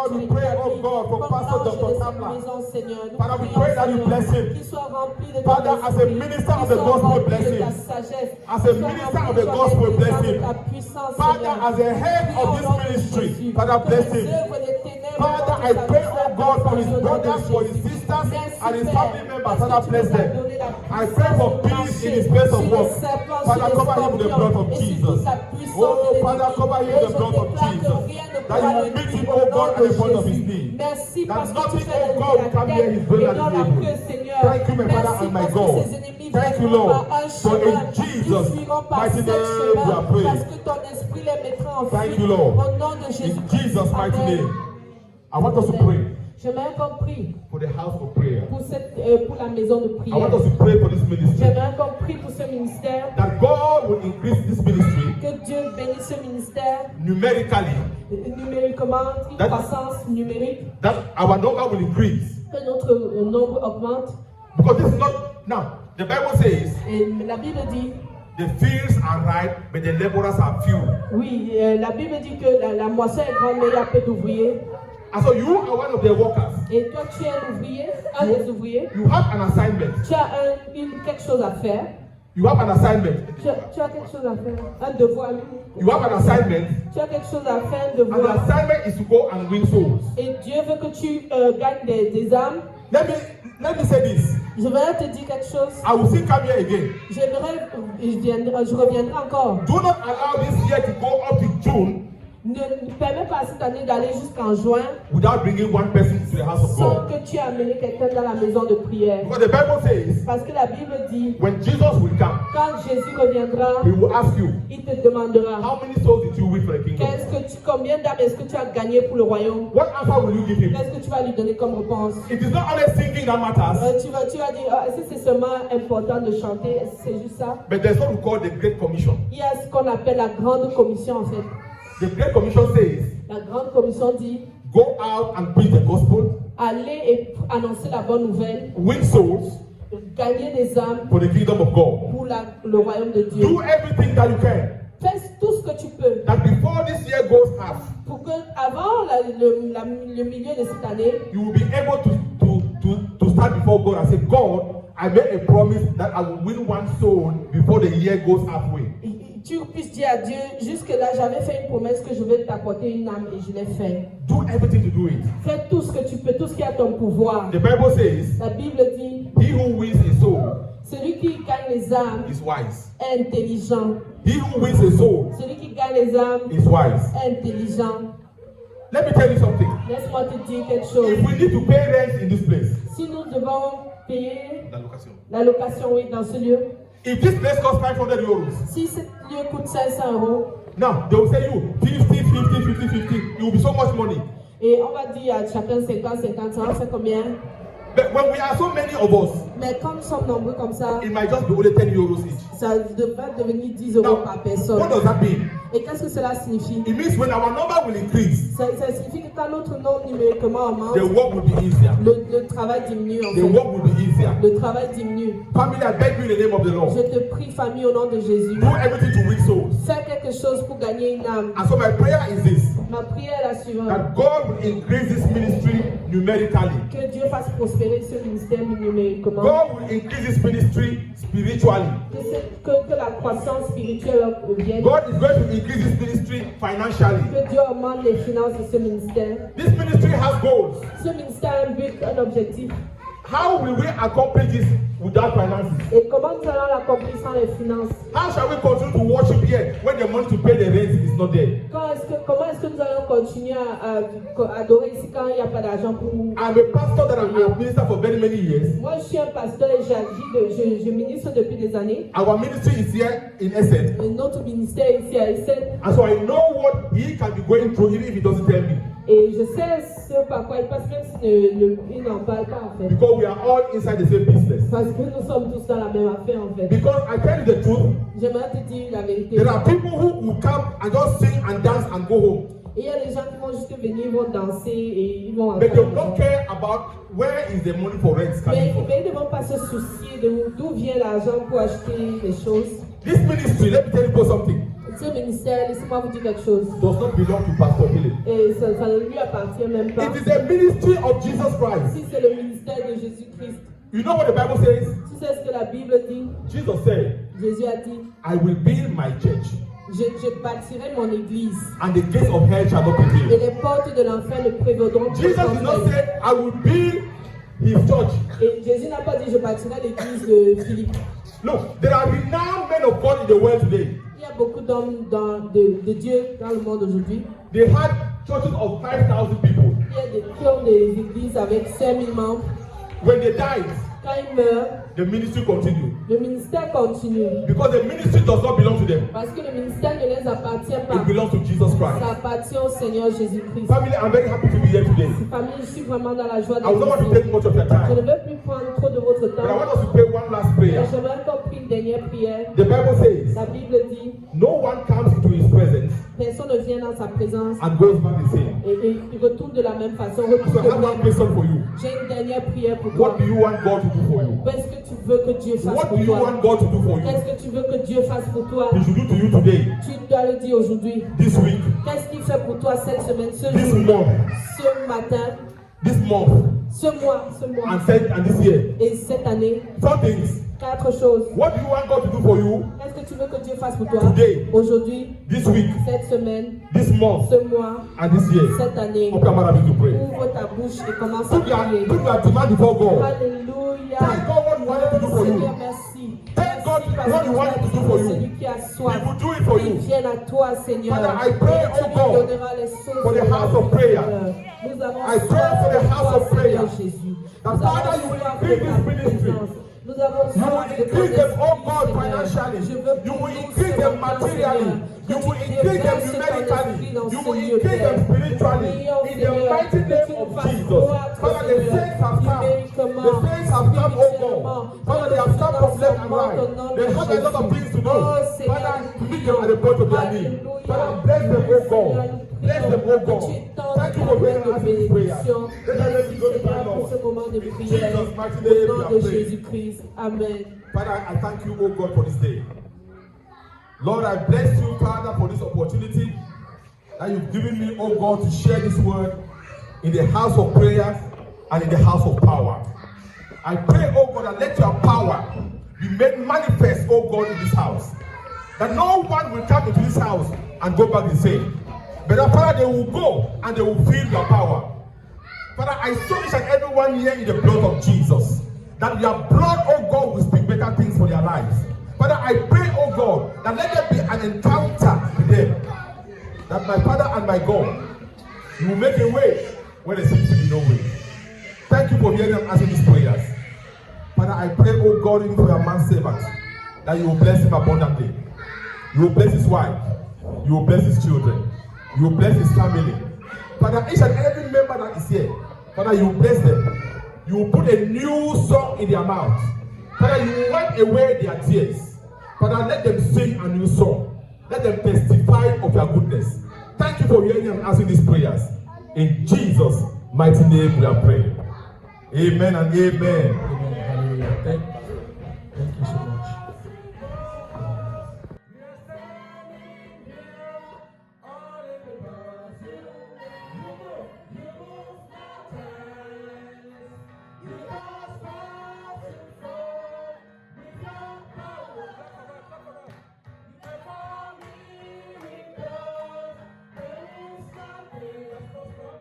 [SPEAKER 1] God, we pray
[SPEAKER 2] louange
[SPEAKER 1] Dr.
[SPEAKER 2] de cette
[SPEAKER 1] Tamla.
[SPEAKER 2] maison, Seigneur. Nous
[SPEAKER 1] Father, we
[SPEAKER 2] prions,
[SPEAKER 1] pray that you
[SPEAKER 2] Seigneur,
[SPEAKER 1] bless him.
[SPEAKER 2] qu'il soit rempli de
[SPEAKER 1] Father,
[SPEAKER 2] ton
[SPEAKER 1] as a
[SPEAKER 2] esprit,
[SPEAKER 1] minister of
[SPEAKER 2] qu'il
[SPEAKER 1] the
[SPEAKER 2] soit
[SPEAKER 1] gospel,
[SPEAKER 2] rempli
[SPEAKER 1] bless
[SPEAKER 2] de
[SPEAKER 1] him.
[SPEAKER 2] ta sagesse,
[SPEAKER 1] As a
[SPEAKER 2] qu'il soit
[SPEAKER 1] minister
[SPEAKER 2] rempli
[SPEAKER 1] of the
[SPEAKER 2] ton
[SPEAKER 1] gospel, bless
[SPEAKER 2] intelligence,
[SPEAKER 1] him.
[SPEAKER 2] de ta puissance,
[SPEAKER 1] Father,
[SPEAKER 2] Seigneur.
[SPEAKER 1] as a head
[SPEAKER 2] Prions
[SPEAKER 1] of
[SPEAKER 2] au
[SPEAKER 1] this
[SPEAKER 2] nom de
[SPEAKER 1] ministry,
[SPEAKER 2] Jésus,
[SPEAKER 1] Father,
[SPEAKER 2] que
[SPEAKER 1] bless
[SPEAKER 2] les
[SPEAKER 1] him.
[SPEAKER 2] œuvres des ténèbres
[SPEAKER 1] Father,
[SPEAKER 2] contre
[SPEAKER 1] I
[SPEAKER 2] sa
[SPEAKER 1] pray,
[SPEAKER 2] vie
[SPEAKER 1] oh God, for his
[SPEAKER 2] au nom de
[SPEAKER 1] brothers, for his
[SPEAKER 2] Jésus.
[SPEAKER 1] sisters,
[SPEAKER 2] Merci,
[SPEAKER 1] and his
[SPEAKER 2] Père,
[SPEAKER 1] family members.
[SPEAKER 2] parce que
[SPEAKER 1] Father,
[SPEAKER 2] tu
[SPEAKER 1] bless
[SPEAKER 2] nous as
[SPEAKER 1] them.
[SPEAKER 2] donné la
[SPEAKER 1] I pray for peace in his place of work. Father, cover him with the blood of Jesus. Oh, Father, cover him with the blood of Jesus. That you will meet him, oh God, at the point of his need.
[SPEAKER 2] Merci
[SPEAKER 1] That
[SPEAKER 2] parce que tu
[SPEAKER 1] nothing,
[SPEAKER 2] fais
[SPEAKER 1] oh
[SPEAKER 2] de
[SPEAKER 1] God,
[SPEAKER 2] lui
[SPEAKER 1] will come
[SPEAKER 2] la
[SPEAKER 1] near his
[SPEAKER 2] tête
[SPEAKER 1] brain
[SPEAKER 2] et
[SPEAKER 1] at
[SPEAKER 2] dans
[SPEAKER 1] the
[SPEAKER 2] la
[SPEAKER 1] table.
[SPEAKER 2] queue, Seigneur.
[SPEAKER 1] Thank you, my Father
[SPEAKER 2] Merci
[SPEAKER 1] and my
[SPEAKER 2] parce que
[SPEAKER 1] God.
[SPEAKER 2] ses ennemis
[SPEAKER 1] Thank you,
[SPEAKER 2] viendront
[SPEAKER 1] Lord.
[SPEAKER 2] par un
[SPEAKER 1] For
[SPEAKER 2] chemin,
[SPEAKER 1] in Jesus'
[SPEAKER 2] ils fuiront par
[SPEAKER 1] mighty
[SPEAKER 2] sept
[SPEAKER 1] name we
[SPEAKER 2] chemins,
[SPEAKER 1] are praying.
[SPEAKER 2] parce que ton esprit les mettra en
[SPEAKER 1] Thank
[SPEAKER 2] fuite.
[SPEAKER 1] you, Lord.
[SPEAKER 2] Au nom de Jésus.
[SPEAKER 1] In Jesus' mighty
[SPEAKER 2] Amen.
[SPEAKER 1] name. I want us to pray
[SPEAKER 2] J'aimerais qu'on prie
[SPEAKER 1] for the house of prayer.
[SPEAKER 2] pour la maison de
[SPEAKER 1] I want
[SPEAKER 2] prière.
[SPEAKER 1] us to pray for this ministry.
[SPEAKER 2] J'aimerais qu'on prie pour ce ministère,
[SPEAKER 1] That God will increase this ministry
[SPEAKER 2] que Dieu bénisse ce ministère
[SPEAKER 1] numerically.
[SPEAKER 2] Numériquement, une
[SPEAKER 1] That-
[SPEAKER 2] croissance numérique,
[SPEAKER 1] That our number will increase.
[SPEAKER 2] que notre nombre augmente.
[SPEAKER 1] Because this is not now. The Bible says
[SPEAKER 2] Et la Bible dit,
[SPEAKER 1] the fields are ripe, but the laborers are few.
[SPEAKER 2] oui, la Bible dit que la moisson est grande, mais il y a peu d'ouvriers.
[SPEAKER 1] And so you are one of the workers.
[SPEAKER 2] Et toi, tu es un ouvrier, un des ouvriers.
[SPEAKER 1] You have an assignment.
[SPEAKER 2] Tu as quelque chose à faire.
[SPEAKER 1] You have an assignment.
[SPEAKER 2] Tu as quelque chose à faire. Un devoir.
[SPEAKER 1] You have an assignment.
[SPEAKER 2] Tu as quelque chose à faire, un
[SPEAKER 1] And the
[SPEAKER 2] devoir.
[SPEAKER 1] assignment is to go and win souls.
[SPEAKER 2] Et Dieu veut que tu gagnes des âmes.
[SPEAKER 1] Let me say this.
[SPEAKER 2] Je vais te dire quelque chose.
[SPEAKER 1] I will still come here again.
[SPEAKER 2] Je reviendrai encore.
[SPEAKER 1] Do not allow this year to go up to June
[SPEAKER 2] Ne permets pas à cette année d'aller jusqu'en juin
[SPEAKER 1] without bringing one person to the house of
[SPEAKER 2] sans
[SPEAKER 1] God.
[SPEAKER 2] que tu aies amené quelqu'un dans la maison de prière.
[SPEAKER 1] Because the Bible says,
[SPEAKER 2] Parce que la Bible dit,
[SPEAKER 1] when Jesus will come,
[SPEAKER 2] quand Jésus reviendra,
[SPEAKER 1] he will ask you,
[SPEAKER 2] il te demandera,
[SPEAKER 1] how many souls did you win for the kingdom?
[SPEAKER 2] combien d'âmes est-ce que tu as gagné pour le royaume?
[SPEAKER 1] What answer will you give him?
[SPEAKER 2] Qu'est-ce que tu vas lui donner comme réponse?
[SPEAKER 1] It is not only singing that matters,
[SPEAKER 2] Tu vas dire, est-ce que c'est seulement important de chanter? Est-ce que c'est juste ça?
[SPEAKER 1] but there's what we call the Great Commission.
[SPEAKER 2] Il y a ce qu'on appelle la grande commission en fait.
[SPEAKER 1] The Great Commission says,
[SPEAKER 2] La grande commission dit,
[SPEAKER 1] go out and preach the gospel,
[SPEAKER 2] allez et annoncer la bonne nouvelle,
[SPEAKER 1] win souls
[SPEAKER 2] gagner des âmes
[SPEAKER 1] for the kingdom of God.
[SPEAKER 2] pour le royaume de Dieu.
[SPEAKER 1] Do everything that you can.
[SPEAKER 2] Fais tout ce que tu peux
[SPEAKER 1] That before this year goes half,
[SPEAKER 2] pour que avant le milieu de cette année,
[SPEAKER 1] you will be able to stand before God and say, God, I made a promise that I will win one soul before the year goes halfway.
[SPEAKER 2] tu puisses dire à Dieu, jusque là j'avais fait une promesse que je vais t'apporter une âme et je l'ai fait.
[SPEAKER 1] Do everything to do it.
[SPEAKER 2] Fais tout ce que tu peux, tout ce qui est à ton pouvoir.
[SPEAKER 1] The Bible says,
[SPEAKER 2] La Bible dit,
[SPEAKER 1] he who wins a soul
[SPEAKER 2] celui qui gagne les âmes
[SPEAKER 1] is wise.
[SPEAKER 2] est intelligent.
[SPEAKER 1] He who wins a soul
[SPEAKER 2] Celui qui gagne les âmes
[SPEAKER 1] is wise.
[SPEAKER 2] est intelligent.
[SPEAKER 1] Let me tell you something.
[SPEAKER 2] Laisse-moi te dire quelque chose.
[SPEAKER 1] If we need to pay rent in this place,
[SPEAKER 2] Si nous devons payer
[SPEAKER 1] la location.
[SPEAKER 2] la location, oui, dans ce lieu,
[SPEAKER 1] If this place costs 500 euros,
[SPEAKER 2] si ce lieu coûte 500 euros,
[SPEAKER 1] now they will say you 50, 50, 50, 50. It will be so much money.
[SPEAKER 2] et on va dire à chacun 50, 50, ça va faire combien?
[SPEAKER 1] But when we are so many of us,
[SPEAKER 2] Mais comme nous sommes nombreux comme ça,
[SPEAKER 1] it might just be only 10 euros each.
[SPEAKER 2] ça devrait devenir 10 euros
[SPEAKER 1] Now,
[SPEAKER 2] par personne.
[SPEAKER 1] what does that mean?
[SPEAKER 2] Et qu'est-ce que cela signifie?
[SPEAKER 1] It means when our number will increase,
[SPEAKER 2] Ça signifie que quand notre nombre numériquement augmente,
[SPEAKER 1] the work will be easier.
[SPEAKER 2] le travail diminue en
[SPEAKER 1] The
[SPEAKER 2] fait.
[SPEAKER 1] work will be easier.
[SPEAKER 2] Le travail diminue.
[SPEAKER 1] Family, I beg you in the name of the Lord.
[SPEAKER 2] Je te prie, famille, au nom de Jésus.
[SPEAKER 1] Do everything to win souls.
[SPEAKER 2] Fais quelque chose pour gagner une âme.
[SPEAKER 1] And so my prayer is this,
[SPEAKER 2] Ma prière est la suivante.
[SPEAKER 1] that God will increase this ministry numerically.
[SPEAKER 2] Que Dieu fasse prospérer ce ministère numériquement.
[SPEAKER 1] God will increase this ministry spiritually.
[SPEAKER 2] Que la croissance spirituelle vienne.
[SPEAKER 1] God is going to increase this ministry financially.
[SPEAKER 2] Que Dieu augmente les finances de ce ministère.
[SPEAKER 1] This ministry has goals.
[SPEAKER 2] Ce ministère a un but, un objectif.
[SPEAKER 1] How will we accomplish this without finances?
[SPEAKER 2] Et comment nous allons l'accomplir sans les finances?
[SPEAKER 1] How shall we continue to worship here when the money to pay the rent is not there?
[SPEAKER 2] Comment est-ce que nous allons continuer à adorer ici quand il n'y a pas d'argent pour nous?
[SPEAKER 1] I'm a pastor that I've ministered for very many years.
[SPEAKER 2] Moi, je suis un pasteur et je ministre depuis des années.
[SPEAKER 1] Our ministry is here in Essen.
[SPEAKER 2] Et notre ministère est ici à Essen.
[SPEAKER 1] And so I know what he can be going through even if he doesn't tell me.
[SPEAKER 2] Et je sais ce par quoi il passe même s'il n'en parle pas en fait.
[SPEAKER 1] Because we are all inside the same business.
[SPEAKER 2] Parce que nous sommes tous dans la même affaire en fait.
[SPEAKER 1] Because I tell you the truth,
[SPEAKER 2] J'aimerais te dire la vérité.
[SPEAKER 1] there are people who will come and just sing and dance and go home.
[SPEAKER 2] Et il y a des gens qui vont juste venir, ils vont danser et ils vont
[SPEAKER 1] But they will
[SPEAKER 2] entrer.
[SPEAKER 1] not care about where is the money for rent coming from.
[SPEAKER 2] Mais ils ne vont pas se soucier d'où vient l'argent pour acheter les choses.
[SPEAKER 1] This ministry, let me tell you something.
[SPEAKER 2] Ce ministère, laissez-moi vous dire quelque chose.
[SPEAKER 1] does not belong to Pastor Philip.
[SPEAKER 2] Et ça ne lui appartient même pas.
[SPEAKER 1] It is the ministry of Jesus Christ.
[SPEAKER 2] Si c'est le ministère de Jésus-Christ.
[SPEAKER 1] You know what the Bible says?
[SPEAKER 2] Tu sais ce que la Bible dit?
[SPEAKER 1] Jesus said,
[SPEAKER 2] Jésus a dit,
[SPEAKER 1] I will build my church,
[SPEAKER 2] je bâtirai mon église.
[SPEAKER 1] and the gates of hell shall not
[SPEAKER 2] Et
[SPEAKER 1] prevail.
[SPEAKER 2] les portes de l'enfer ne prévaudront
[SPEAKER 1] Jesus did not say, I will build his church.
[SPEAKER 2] Et Jésus n'a pas dit, je bâtirai l'église de Philippe.
[SPEAKER 1] Look, there are renowned men of God in the world today.
[SPEAKER 2] Il y a beaucoup d'hommes de Dieu dans le monde aujourd'hui.
[SPEAKER 1] They had churches of 5,000 people.
[SPEAKER 2] Il y a qui ont des églises avec 5000 membres.
[SPEAKER 1] When they died,
[SPEAKER 2] Quand ils meurent,
[SPEAKER 1] the ministry continued.
[SPEAKER 2] le ministère continue.
[SPEAKER 1] Because the ministry does not belong to them.
[SPEAKER 2] Parce que le ministère ne les appartient
[SPEAKER 1] It
[SPEAKER 2] pas.
[SPEAKER 1] belongs to Jesus
[SPEAKER 2] Ça
[SPEAKER 1] Christ.
[SPEAKER 2] appartient au Seigneur Jésus-Christ.
[SPEAKER 1] Family, I'm very happy to be here today.
[SPEAKER 2] Famille, je suis vraiment dans la joie
[SPEAKER 1] I would not want to
[SPEAKER 2] d'être
[SPEAKER 1] take
[SPEAKER 2] ici.
[SPEAKER 1] much of your
[SPEAKER 2] Je ne
[SPEAKER 1] time.
[SPEAKER 2] veux plus prendre trop de votre
[SPEAKER 1] But I
[SPEAKER 2] temps.
[SPEAKER 1] want us to pray one last prayer.
[SPEAKER 2] Mais j'aimerais qu'on prie une dernière prière.
[SPEAKER 1] The Bible says,
[SPEAKER 2] La Bible dit,
[SPEAKER 1] no one comes into his presence
[SPEAKER 2] personne ne vient dans sa présence
[SPEAKER 1] and goes back the same.
[SPEAKER 2] et il retourne de la même façon.
[SPEAKER 1] So I have one question for you.
[SPEAKER 2] J'ai une dernière prière pour toi.
[SPEAKER 1] What do you want God to do for you?
[SPEAKER 2] Qu'est-ce que tu veux que Dieu fasse
[SPEAKER 1] What
[SPEAKER 2] pour
[SPEAKER 1] do you
[SPEAKER 2] toi?
[SPEAKER 1] want God to do for you?
[SPEAKER 2] Qu'est-ce que tu veux que Dieu fasse pour toi?
[SPEAKER 1] He should do to you today,
[SPEAKER 2] Tu dois le dire aujourd'hui.
[SPEAKER 1] this week,
[SPEAKER 2] Qu'est-ce qu'il fait pour toi cette semaine, ce
[SPEAKER 1] this
[SPEAKER 2] jour,
[SPEAKER 1] month,
[SPEAKER 2] ce matin,
[SPEAKER 1] this month,
[SPEAKER 2] ce mois,
[SPEAKER 1] and this year.
[SPEAKER 2] et cette année?
[SPEAKER 1] Some things.
[SPEAKER 2] 4 choses.
[SPEAKER 1] What do you want God to do for you
[SPEAKER 2] Qu'est-ce que tu veux que Dieu fasse pour toi?
[SPEAKER 1] Today.
[SPEAKER 2] Aujourd'hui,
[SPEAKER 1] this week,
[SPEAKER 2] cette semaine,
[SPEAKER 1] this month,
[SPEAKER 2] ce mois,
[SPEAKER 1] and this year?
[SPEAKER 2] cette année.
[SPEAKER 1] Open your mouth and begin to pray.
[SPEAKER 2] Ouvre ta bouche et commence à
[SPEAKER 1] Put your
[SPEAKER 2] prier.
[SPEAKER 1] demand before God.
[SPEAKER 2] Alléluia.
[SPEAKER 1] Thank God what you wanted to do for you.
[SPEAKER 2] Seigneur, merci.
[SPEAKER 1] Thank God
[SPEAKER 2] Merci parce
[SPEAKER 1] what
[SPEAKER 2] que
[SPEAKER 1] you
[SPEAKER 2] tu
[SPEAKER 1] wanted
[SPEAKER 2] as
[SPEAKER 1] to
[SPEAKER 2] dit
[SPEAKER 1] do for
[SPEAKER 2] que
[SPEAKER 1] you.
[SPEAKER 2] celui qui a soif,
[SPEAKER 1] He will do it for
[SPEAKER 2] il
[SPEAKER 1] you.
[SPEAKER 2] vienne à toi, Seigneur.
[SPEAKER 1] Father, I pray,
[SPEAKER 2] Et tu
[SPEAKER 1] oh
[SPEAKER 2] lui
[SPEAKER 1] God,
[SPEAKER 2] donneras les choses
[SPEAKER 1] for the
[SPEAKER 2] de la
[SPEAKER 1] house of
[SPEAKER 2] vie,
[SPEAKER 1] prayer.
[SPEAKER 2] Seigneur. Nous avons
[SPEAKER 1] I pray
[SPEAKER 2] soif
[SPEAKER 1] for the
[SPEAKER 2] de
[SPEAKER 1] house
[SPEAKER 2] toi,
[SPEAKER 1] of prayer.
[SPEAKER 2] Seigneur Jésus.
[SPEAKER 1] That
[SPEAKER 2] Nous
[SPEAKER 1] Father,
[SPEAKER 2] avons
[SPEAKER 1] you will
[SPEAKER 2] soif
[SPEAKER 1] increase
[SPEAKER 2] de ta
[SPEAKER 1] this ministry.
[SPEAKER 2] présence. Nous avons
[SPEAKER 1] You will
[SPEAKER 2] soif de ton
[SPEAKER 1] increase them, oh
[SPEAKER 2] esprit,
[SPEAKER 1] God,
[SPEAKER 2] Seigneur.
[SPEAKER 1] financially.
[SPEAKER 2] Je veux
[SPEAKER 1] You will
[SPEAKER 2] plus,
[SPEAKER 1] increase them
[SPEAKER 2] Seigneur,
[SPEAKER 1] materially.
[SPEAKER 2] que
[SPEAKER 1] You
[SPEAKER 2] tu
[SPEAKER 1] will increase them
[SPEAKER 2] déverses ton
[SPEAKER 1] numerically.
[SPEAKER 2] esprit dans
[SPEAKER 1] You
[SPEAKER 2] ce
[SPEAKER 1] will
[SPEAKER 2] lieu,
[SPEAKER 1] increase them
[SPEAKER 2] Père.
[SPEAKER 1] spiritually.
[SPEAKER 2] Prions,
[SPEAKER 1] In the
[SPEAKER 2] Seigneur,
[SPEAKER 1] mighty
[SPEAKER 2] que
[SPEAKER 1] name
[SPEAKER 2] tu
[SPEAKER 1] of
[SPEAKER 2] nous fasses
[SPEAKER 1] Jesus.
[SPEAKER 2] croître,
[SPEAKER 1] Father, the
[SPEAKER 2] Seigneur,
[SPEAKER 1] saints have come.
[SPEAKER 2] numériquement,
[SPEAKER 1] The saints have come, oh God. Father, they have come from left and right. They have a lot of things to do. Father, meet them at the point of their need. Father, bless them, oh God. Bless them, oh God. Thank you for hearing us in this prayer. Let us go to my
[SPEAKER 2] pour ce
[SPEAKER 1] Lord.
[SPEAKER 2] moment de prière.
[SPEAKER 1] Jesus' mighty
[SPEAKER 2] Au
[SPEAKER 1] name,
[SPEAKER 2] nom
[SPEAKER 1] we
[SPEAKER 2] de
[SPEAKER 1] are praying.
[SPEAKER 2] Jésus-Christ. Amen.
[SPEAKER 1] Father, I thank you, oh God, for this day. Lord, I bless you, Father, for this opportunity that you've given me, oh God, to share this word in the house of prayer and in the house of power. I pray, oh God, that let your power be made manifest, oh God, in this house. That no one will come into this house and go back the same. But that, Father, they will go and they will feel your power. Father, I soak each and everyone here in the blood of Jesus. That your blood, oh God, will speak better things for their lives. Father, I pray, oh God, that let there be an encounter with them. That my Father and my God, you will make a way where there seems to be no way. Thank you for hearing and answering these prayers. Father, I pray, oh God, even for your man servant, that you will bless him abundantly. You will bless his wife. You will bless his children. You will bless his family. Father, each and every member that is here, Father, you will bless them. You will put a new song in their mouth. Father, you will wipe away their tears. Father, let them sing a new song. Let them testify of your goodness. Thank you for hearing and answering these prayers. In Jesus' mighty name we are praying. Amen and amen.
[SPEAKER 3] Hallelujah.